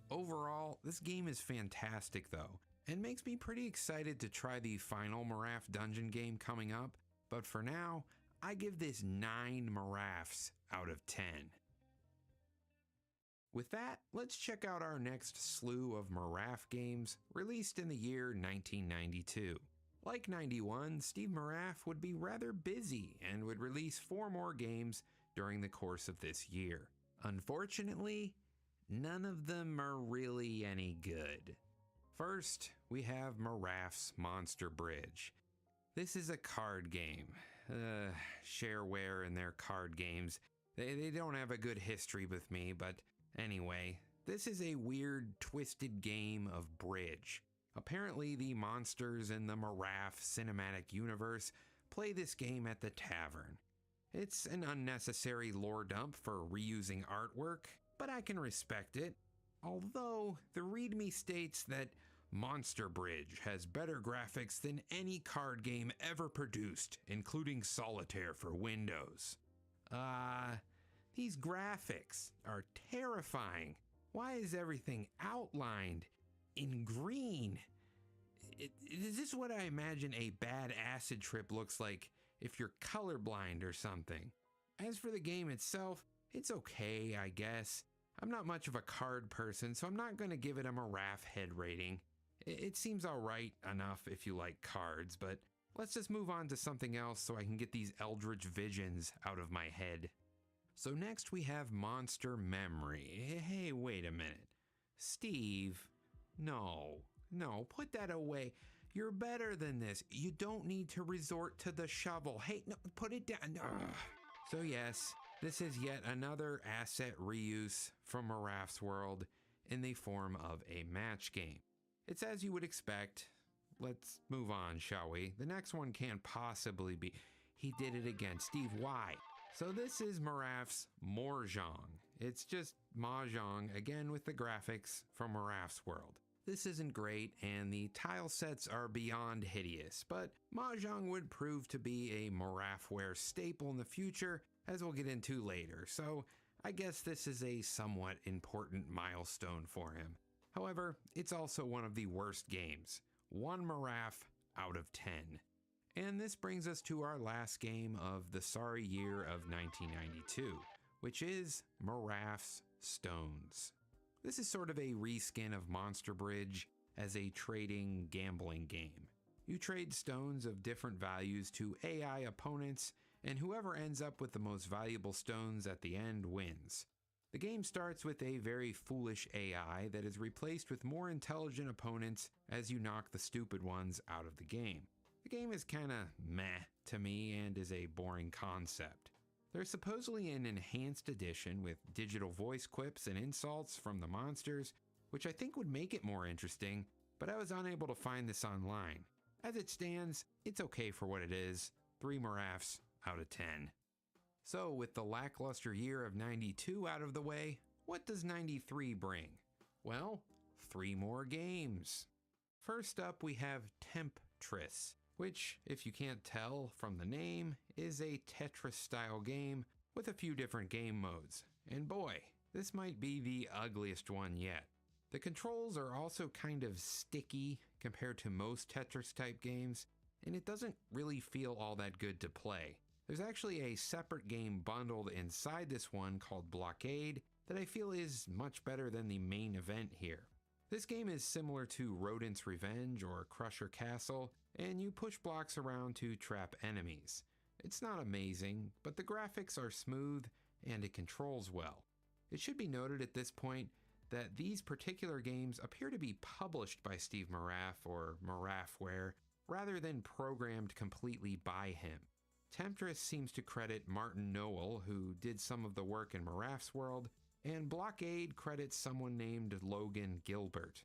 Overall, this game is fantastic though, and makes me pretty excited to try the final Maraf dungeon game coming up, but for now, I give this 9 Marafs out of 10. With that, let's check out our next slew of Maraf games released in the year 1992. Like 91, Steve Maraf would be rather busy and would release 4 more games during the course of this year. Unfortunately, none of them are really any good. First, we have Maraf's Monster Bridge. This is a card game. Shareware and their card games, they don't have a good history with me, but anyway, this is a weird, twisted game of bridge. Apparently, the monsters in the Maraf cinematic universe play this game at the tavern. It's an unnecessary lore dump for reusing artwork, but I can respect it. Although, the README states that Monster Bridge has better graphics than any card game ever produced, including Solitaire for Windows. These graphics are terrifying. Why is everything outlined in green? Is this what I imagine a bad acid trip looks like if you're colorblind or something? As for the game itself, it's okay, I guess. I'm not much of a card person, so I'm not going to give it a Maraf head rating. It seems alright enough if you like cards, but let's just move on to something else so I can get these eldritch visions out of my head. So next we have Monster Memory. Hey, wait a minute. Steve, no, put that away. You're better than this. You don't need to resort to the shovel. Hey, no, put it down. Ugh. So yes, this is yet another asset reuse from Maraf's world in the form of a match game. It's as you would expect. Let's move on, shall we? The next one can't possibly be... He did it again. Steve, why? So this is Maraf's Mahjong. It's just Mahjong, again with the graphics from Maraf's world. This isn't great, and the tile sets are beyond hideous, but Mahjong would prove to be a Marafware staple in the future, as we'll get into later, so I guess this is a somewhat important milestone for him. However, it's also one of the worst games. 1 Maraf out of 10. And this brings us to our last game of the sorry year of 1992, which is Maraf's Stones. This is sort of a reskin of Monster Bridge as a trading gambling game. You trade stones of different values to AI opponents, and whoever ends up with the most valuable stones at the end wins. The game starts with a very foolish AI that is replaced with more intelligent opponents as you knock the stupid ones out of the game. The game is kinda meh to me and is a boring concept. There's supposedly an enhanced edition with digital voice quips and insults from the monsters, which I think would make it more interesting, but I was unable to find this online. As it stands, it's okay for what it is. 3 Marafs out of 10. So with the lackluster year of 92 out of the way, what does 93 bring? Well, 3 more games. First up we have Temptress, which, if you can't tell from the name, is a Tetris-style game with a few different game modes. And boy, this might be the ugliest one yet. The controls are also kind of sticky compared to most Tetris-type games, and it doesn't really feel all that good to play. There's actually a separate game bundled inside this one called Blockade that I feel is much better than the main event here. This game is similar to Rodent's Revenge or Crusher Castle, and you push blocks around to trap enemies. It's not amazing, but the graphics are smooth and it controls well. It should be noted at this point that these particular games appear to be published by Steve Maraf or Marafware rather than programmed completely by him. Temptress seems to credit Martin Noel, who did some of the work in Maraf's world, and Blockade credits someone named Logan Gilbert.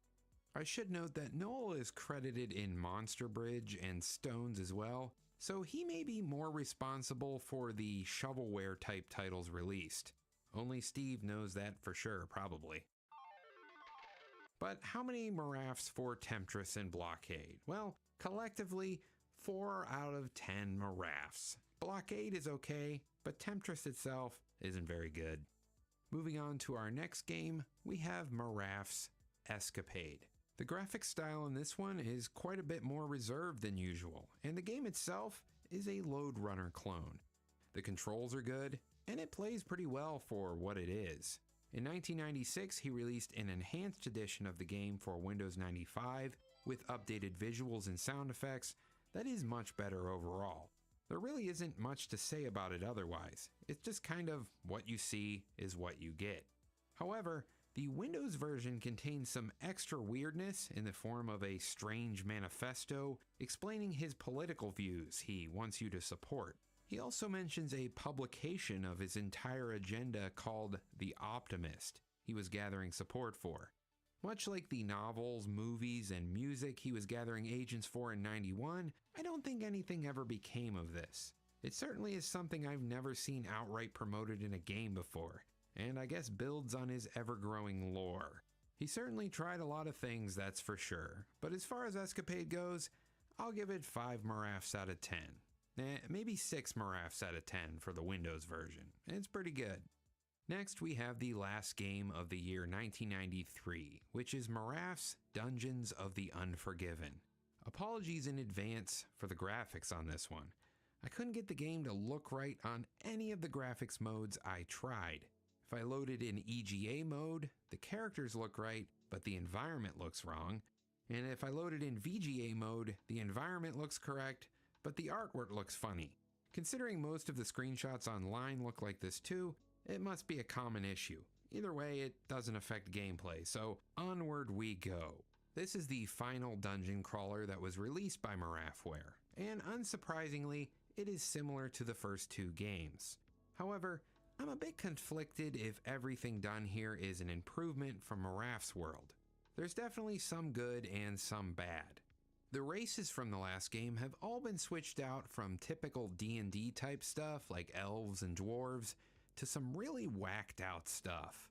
I should note that Noel is credited in Monster Bridge and Stones as well, so he may be more responsible for the shovelware type titles released. Only Steve knows that for sure, probably. But how many Marafs for Temptress and Blockade? Well, collectively, 4 out of 10 Marafs. Blockade is okay, but Temptress itself isn't very good. Moving on to our next game, we have Maraf's Escapade. The graphic style in this one is quite a bit more reserved than usual, and the game itself is a Lode Runner clone. The controls are good, and it plays pretty well for what it is. In 1996, he released an enhanced edition of the game for Windows 95 with updated visuals and sound effects that is much better overall. There really isn't much to say about it otherwise. It's just kind of what you see is what you get. However, the Windows version contains some extra weirdness in the form of a strange manifesto explaining his political views he wants you to support. He also mentions a publication of his entire agenda called The Optimist he was gathering support for. Much like the novels, movies, and music he was gathering agents for in '91, I don't think anything ever became of this. It certainly is something I've never seen outright promoted in a game before, and I guess builds on his ever-growing lore. He certainly tried a lot of things, that's for sure, but as far as Escapade goes, I'll give it 5 Maraths out of 10. Maybe 6 Maraths out of 10 for the Windows version. It's pretty good. Next, we have the last game of the year 1993, which is Marath's Dungeons of the Unforgiven. Apologies in advance for the graphics on this one. I couldn't get the game to look right on any of the graphics modes I tried. If I loaded in EGA mode, the characters look right, but the environment looks wrong. And if I loaded in VGA mode, the environment looks correct, but the artwork looks funny. Considering most of the screenshots online look like this too, it must be a common issue. Either way, it doesn't affect gameplay, so onward we go. This is the final dungeon crawler that was released by Marathware, and unsurprisingly, it is similar to the first 2 games. However, I'm a bit conflicted if everything done here is an improvement from Marath's world. There's definitely some good and some bad. The races from the last game have all been switched out from typical D&D type stuff like elves and dwarves to some really whacked out stuff.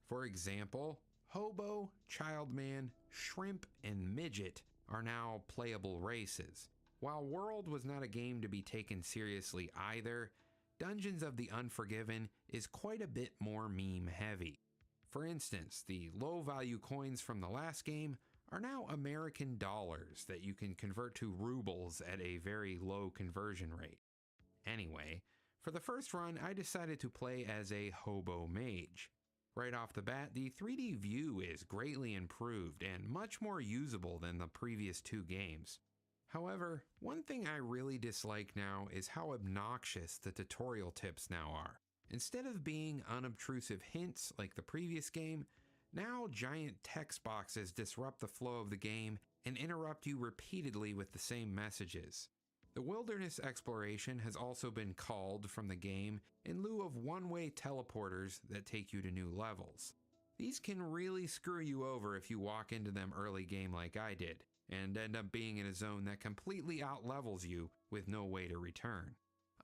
For example, Hobo, Childman, Shrimp, and Midget are now playable races. While World was not a game to be taken seriously either, Dungeons of the Unforgiven is quite a bit more meme heavy. For instance, the low value coins from the last game are now American dollars that you can convert to rubles at a very low conversion rate. Anyway, for the first run, I decided to play as a hobo mage. Right off the bat, the 3D view is greatly improved and much more usable than the previous 2 games. However, one thing I really dislike now is how obnoxious the tutorial tips now are. Instead of being unobtrusive hints like the previous game, now giant text boxes disrupt the flow of the game and interrupt you repeatedly with the same messages. The wilderness exploration has also been culled from the game in lieu of one-way teleporters that take you to new levels. These can really screw you over if you walk into them early game like I did, and end up being in a zone that completely outlevels you with no way to return.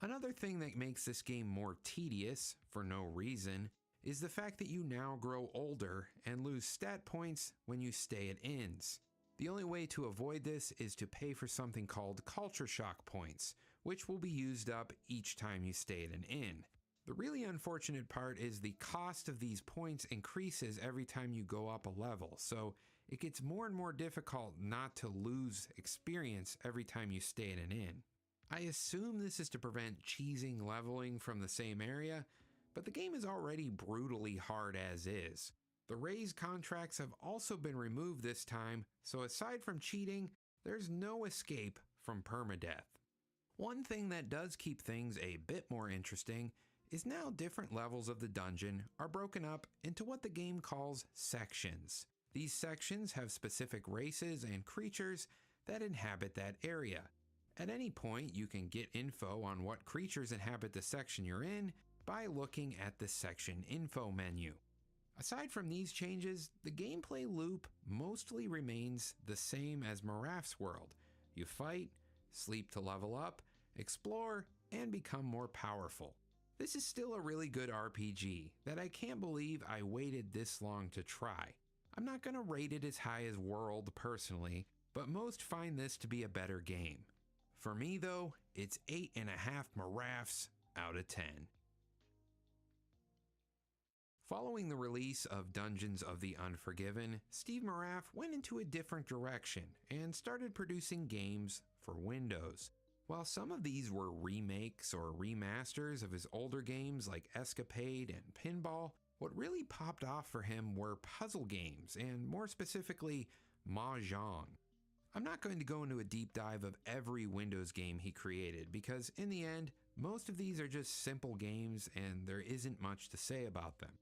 Another thing that makes this game more tedious, for no reason, is the fact that you now grow older and lose stat points when you stay at inns. The only way to avoid this is to pay for something called culture shock points, which will be used up each time you stay at an inn. The really unfortunate part is the cost of these points increases every time you go up a level, so it gets more and more difficult not to lose experience every time you stay at an inn. I assume this is to prevent cheesing leveling from the same area, but the game is already brutally hard as is. The raise contracts have also been removed this time, so aside from cheating, there's no escape from permadeath. One thing that does keep things a bit more interesting is now different levels of the dungeon are broken up into what the game calls sections. These sections have specific races and creatures that inhabit that area. At any point, you can get info on what creatures inhabit the section you're in by looking at the section info menu. Aside from these changes, the gameplay loop mostly remains the same as Marath's world. You fight, sleep to level up, explore, and become more powerful. This is still a really good RPG that I can't believe I waited this long to try. I'm not going to rate it as high as World personally, but most find this to be a better game. For me though, it's 8.5 Maraths out of 10. Following the release of Dungeons of the Unforgiven, Steve Marath went into a different direction and started producing games for Windows. While some of these were remakes or remasters of his older games like Escapade and Pinball, What really popped off for him were puzzle games, and more specifically, Mahjong. I'm not going to go into a deep dive of every Windows game he created, because in the end, most of these are just simple games and there isn't much to say about them.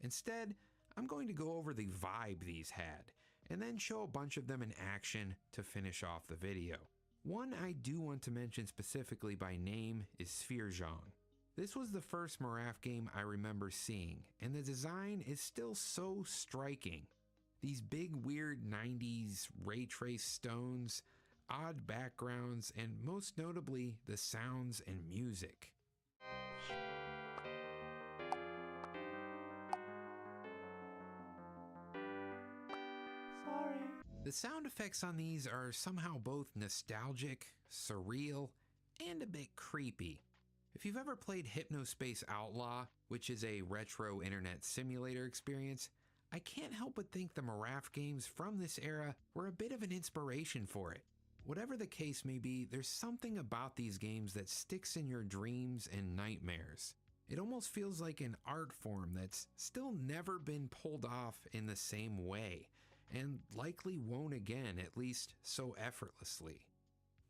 Instead, I'm going to go over the vibe these had, and then show a bunch of them in action to finish off the video. One I do want to mention specifically by name is Spherzhong. This was the first Maraf game I remember seeing, and the design is still so striking. These big weird 90s ray trace stones, odd backgrounds, and most notably the sounds and music. Sorry. The sound effects on these are somehow both nostalgic, surreal, and a bit creepy. If you've ever played Hypnospace Outlaw, which is a retro internet simulator experience, I can't help but think the Maraf games from this era were a bit of an inspiration for it. Whatever the case may be, there's something about these games that sticks in your dreams and nightmares. It almost feels like an art form that's still never been pulled off in the same way, and likely won't again, at least so effortlessly.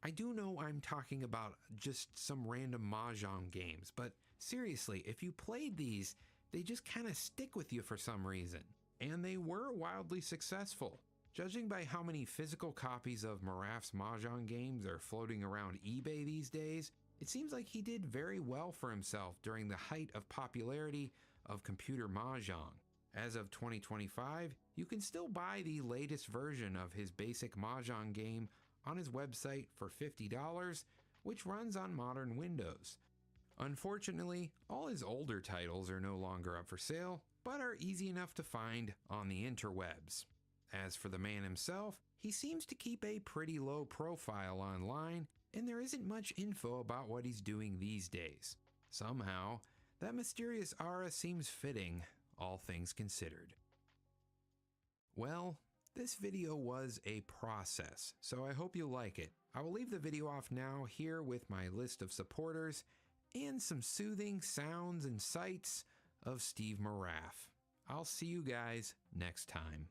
I do know I'm talking about just some random Mahjong games, but seriously, if you played these, they just kind of stick with you for some reason. And they were wildly successful. Judging by how many physical copies of Maraf's Mahjong games are floating around eBay these days, it seems like he did very well for himself during the height of popularity of computer Mahjong. As of 2025, you can still buy the latest version of his basic Mahjong game on his website for $50, which runs on modern Windows. Unfortunately, all his older titles are no longer up for sale, but are easy enough to find on the interwebs. As for the man himself, he seems to keep a pretty low profile online, and there isn't much info about what he's doing these days. Somehow, that mysterious aura seems fitting, all things considered. Well, this video was a process, so I hope you like it. I will leave the video off now here with my list of supporters and some soothing sounds and sights of Steve Maraf. I'll see you guys next time.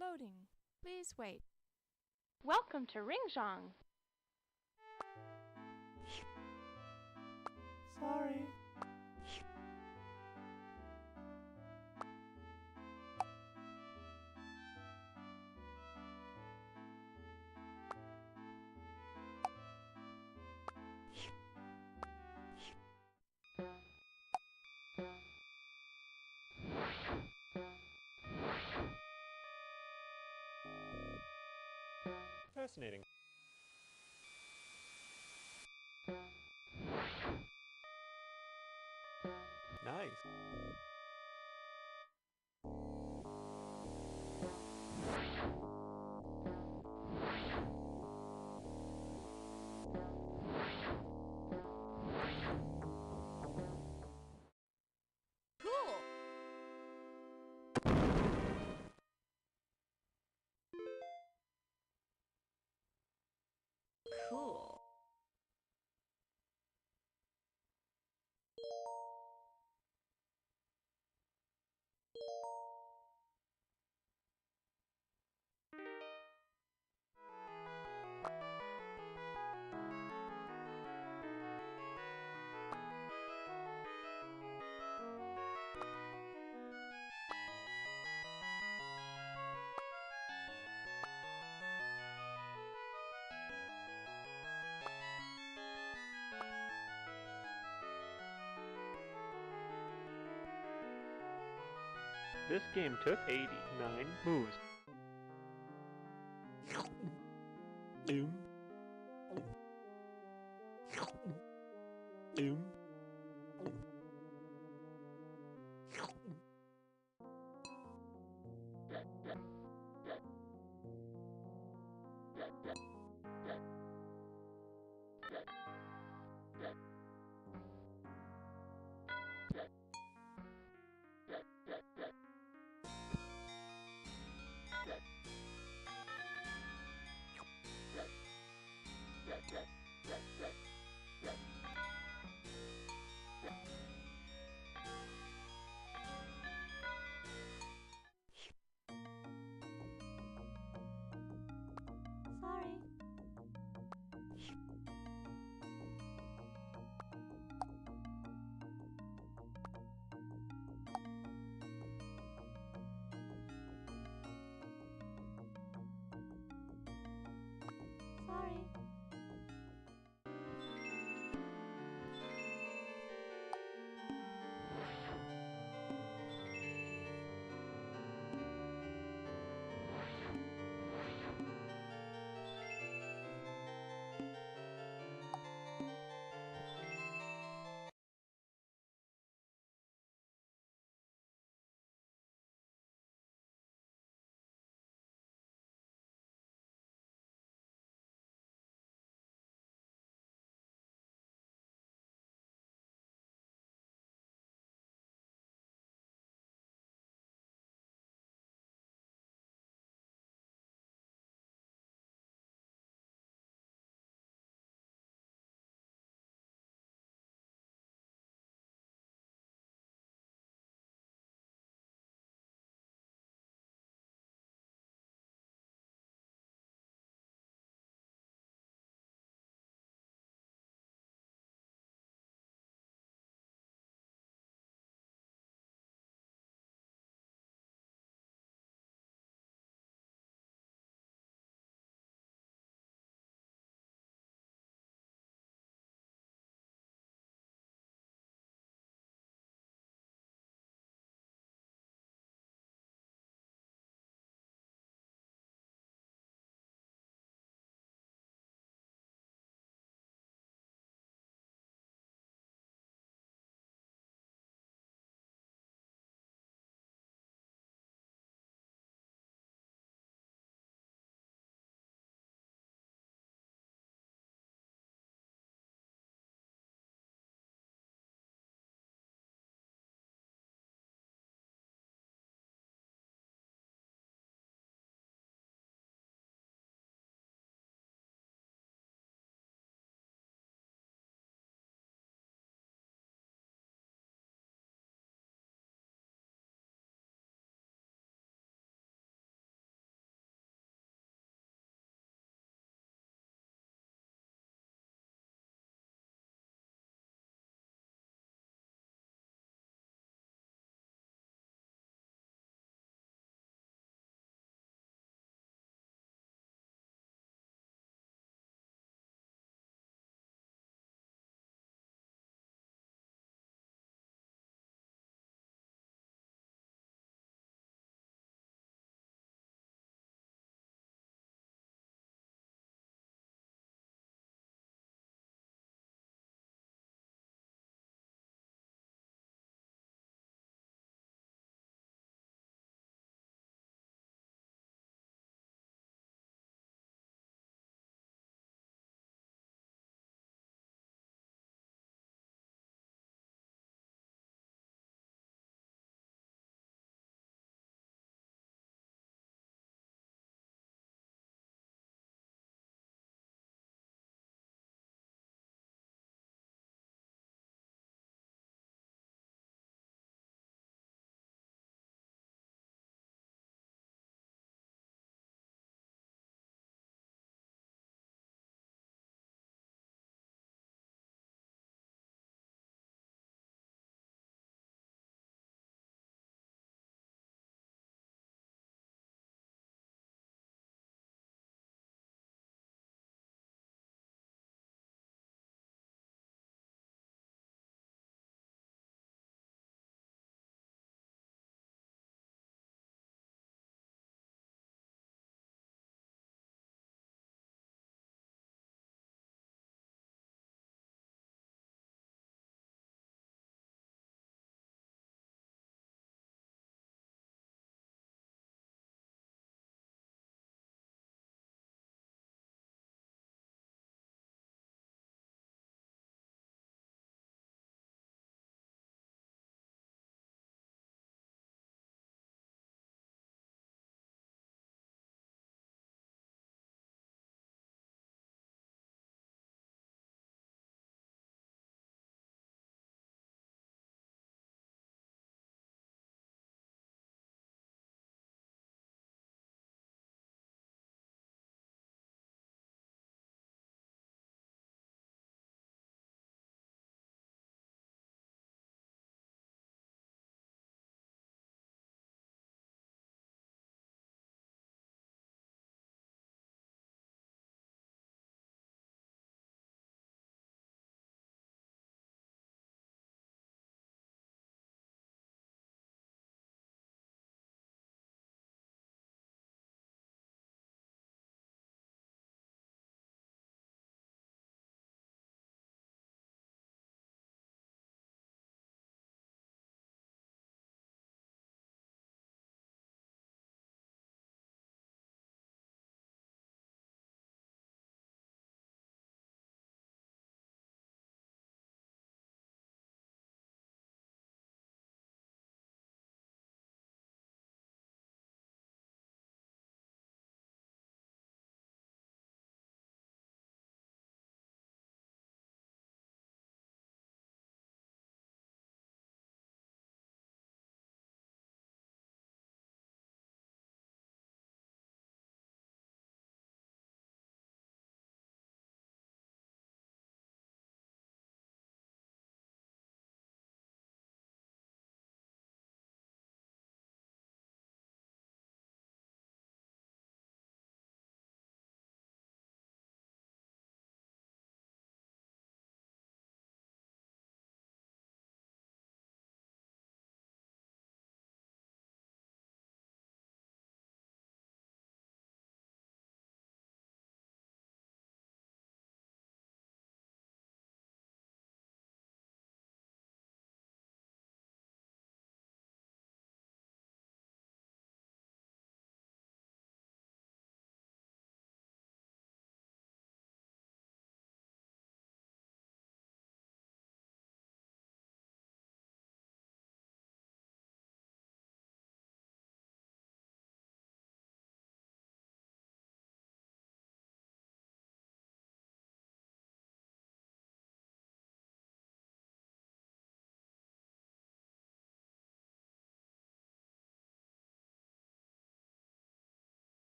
Loading. Please wait. Welcome to Ringzhong. Sorry. Fascinating. Nice. Cool. Cool. This game took 89 moves. Doom. Doom.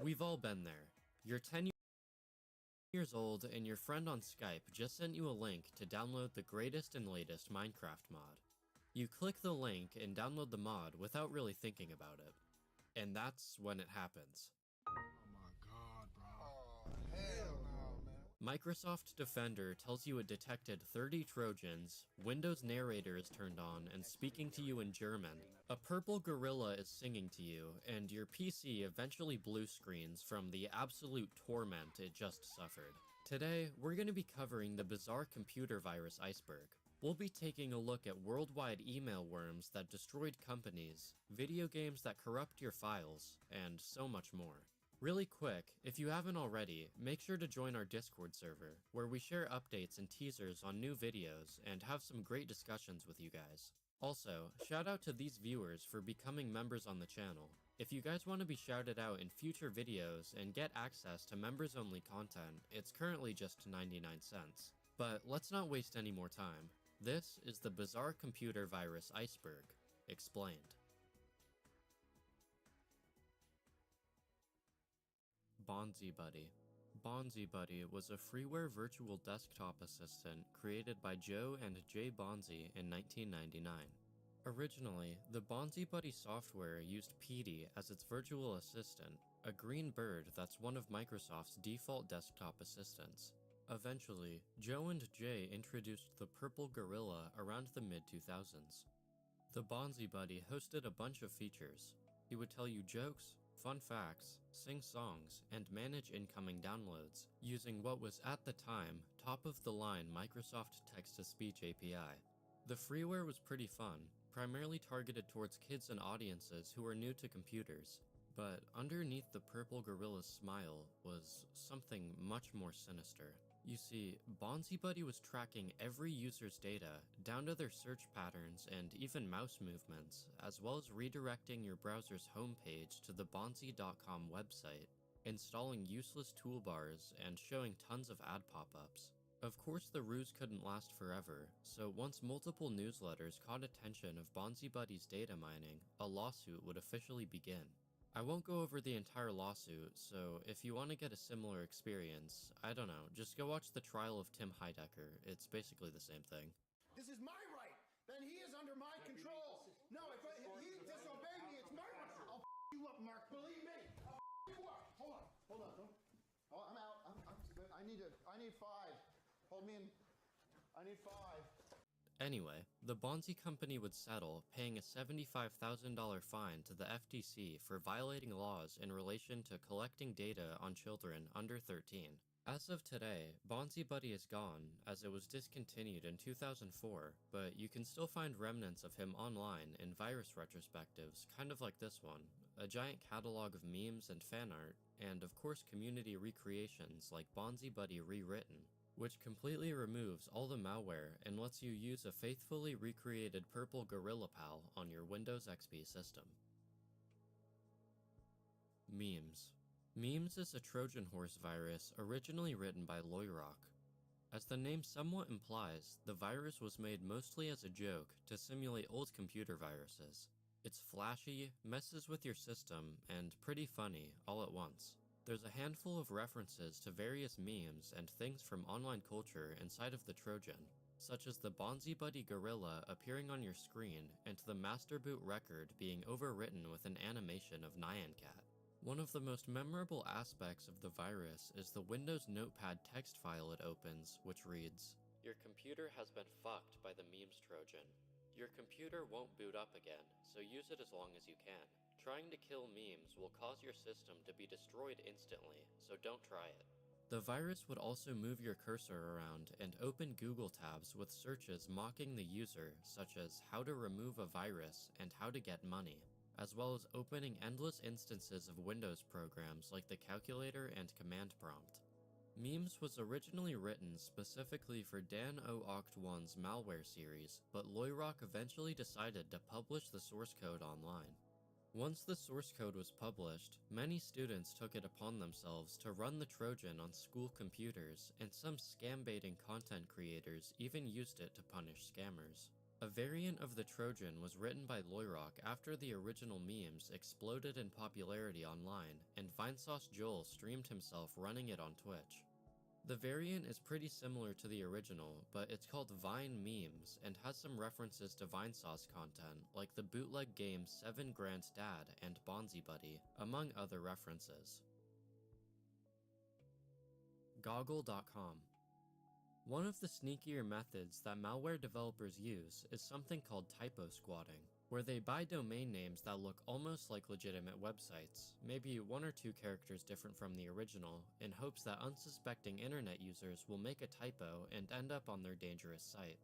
We've all been there. You're 10 years old and your friend on Skype just sent you a link to download the greatest and latest Minecraft mod. You click the link and download the mod without really thinking about it. And that's when it happens. Microsoft Defender tells you it detected 30 Trojans, Windows narrator is turned on and speaking to you in German, a purple gorilla is singing to you, and your PC eventually blue screens from the absolute torment it just suffered. Today, we're going to be covering the bizarre computer virus iceberg. We'll be taking a look at worldwide email worms that destroyed companies, video games that corrupt your files, and so much more. Really quick, if you haven't already, make sure to join our Discord server, where we share updates and teasers on new videos and have some great discussions with you guys. Also, shout out to these viewers for becoming members on the channel. If you guys want to be shouted out in future videos and get access to members-only content, it's currently just 99 cents. But let's not waste any more time. This is the bizarre computer virus iceberg, explained. BonziBuddy. BonziBuddy was a freeware virtual desktop assistant created by Joe and Jay Bonzi in 1999. Originally, the BonziBuddy software used PD as its virtual assistant, a green bird that's one of Microsoft's default desktop assistants. Eventually, Joe and Jay introduced the purple gorilla around the mid-2000s. The BonziBuddy hosted a bunch of features. He would tell you jokes, fun facts, sing songs, and manage incoming downloads, using what was at the time top-of-the-line Microsoft Text-to-Speech API. The freeware was pretty fun, primarily targeted towards kids and audiences who were new to computers, but underneath the purple gorilla's smile was something much more sinister. You see, BonziBuddy was tracking every user's data, down to their search patterns and even mouse movements, as well as redirecting your browser's homepage to the bonzi.com website, installing useless toolbars, and showing tons of ad pop-ups. Of course, the ruse couldn't last forever, so once multiple newsletters caught attention of BonziBuddy's data mining, a lawsuit would officially begin. I won't go over the entire lawsuit, so if you want to get a similar experience, I don't know, just go watch the trial of Tim Heidecker. It's basically the same thing. This is my right! Then he is under my control! No, if he disobeyed me, it's my right! I'll you up, Mark, believe me! I'll you up! Hold on. Oh, I'm out. I need 5. Hold me in. I need 5. Anyway, the Bonzi company would settle, paying a $75,000 fine to the FTC for violating laws in relation to collecting data on children under 13. As of today, BonziBuddy is gone, as it was discontinued in 2004, but you can still find remnants of him online in virus retrospectives, kind of like this one, a giant catalog of memes and fan art, and of course community recreations like BonziBuddy Rewritten, which completely removes all the malware and lets you use a faithfully recreated purple Gorilla Pal on your Windows XP system. Memes. Memes is a Trojan horse virus originally written by Loyrock. As the name somewhat implies, the virus was made mostly as a joke to simulate old computer viruses. It's flashy, messes with your system, and pretty funny all at once. There's a handful of references to various memes and things from online culture inside of the Trojan, such as the BonziBuddy gorilla appearing on your screen and the master boot record being overwritten with an animation of Nyan Cat. One of the most memorable aspects of the virus is the Windows Notepad text file it opens, which reads, "Your computer has been fucked by the memes Trojan. Your computer won't boot up again, so use it as long as you can. Trying to kill memes will cause your system to be destroyed instantly, so don't try it." The virus would also move your cursor around and open Google tabs with searches mocking the user, such as how to remove a virus and how to get money, as well as opening endless instances of Windows programs like the calculator and command prompt. Memes was originally written specifically for Dan O-Oct1's malware series, but Loyrock eventually decided to publish the source code online. Once the source code was published, many students took it upon themselves to run the Trojan on school computers, and some scam-baiting content creators even used it to punish scammers. A variant of the Trojan was written by Loyrock after the original memes exploded in popularity online, and Vinesauce Joel streamed himself running it on Twitch. The variant is pretty similar to the original, but it's called Vine Memes and has some references to Vinesauce content, like the bootleg game 7 Grand Dad and Bonzi Buddy, among other references. Goggle.com. One of the sneakier methods that malware developers use is something called typo squatting, where they buy domain names that look almost like legitimate websites, maybe 1 or 2 characters different from the original, in hopes that unsuspecting internet users will make a typo and end up on their dangerous site.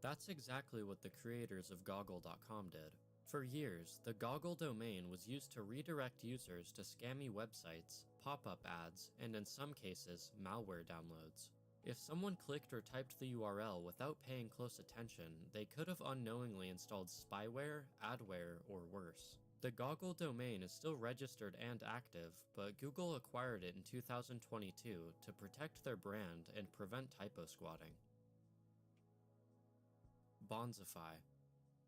That's exactly what the creators of Goggle.com did. For years, the Goggle domain was used to redirect users to scammy websites, pop-up ads, and in some cases, malware downloads. If someone clicked or typed the URL without paying close attention, they could have unknowingly installed spyware, adware, or worse. The Goggle domain is still registered and active, but Google acquired it in 2022 to protect their brand and prevent typo squatting. Bonzify.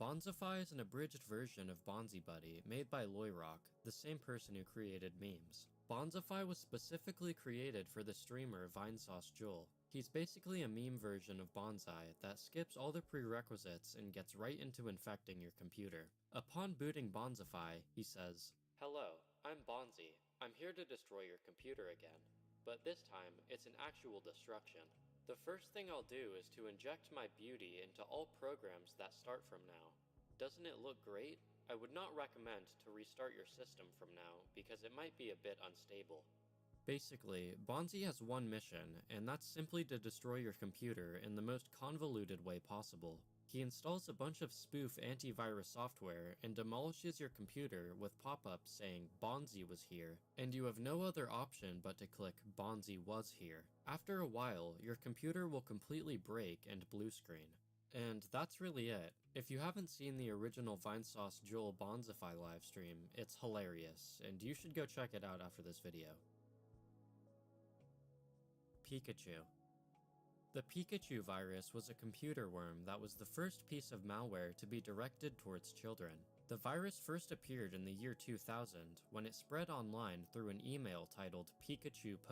Bonzify is an abridged version of Bonzi Buddy made by Loyrock, the same person who created memes. Bonzify was specifically created for the streamer Vinesauce Joel. He's basically a meme version of Bonsai that skips all the prerequisites and gets right into infecting your computer. Upon booting Bonzify, he says, "Hello, I'm Bonzi. I'm here to destroy your computer again. But this time, it's an actual destruction. The first thing I'll do is to inject my beauty into all programs that start from now. Doesn't it look great? I would not recommend to restart your system from now because it might be a bit unstable." Basically, Bonzi has one mission, and that's simply to destroy your computer in the most convoluted way possible. He installs a bunch of spoof antivirus software and demolishes your computer with pop-ups saying Bonzi was here, and you have no other option but to click Bonzi was here. After a while, your computer will completely break and blue screen. And that's really it. If you haven't seen the original Vinesauce Joel Bonzify livestream, it's hilarious, and you should go check it out after this video. Pikachu. The Pikachu virus was a computer worm that was the first piece of malware to be directed towards children. The virus first appeared in the year 2000 when it spread online through an email titled Pikachu Poke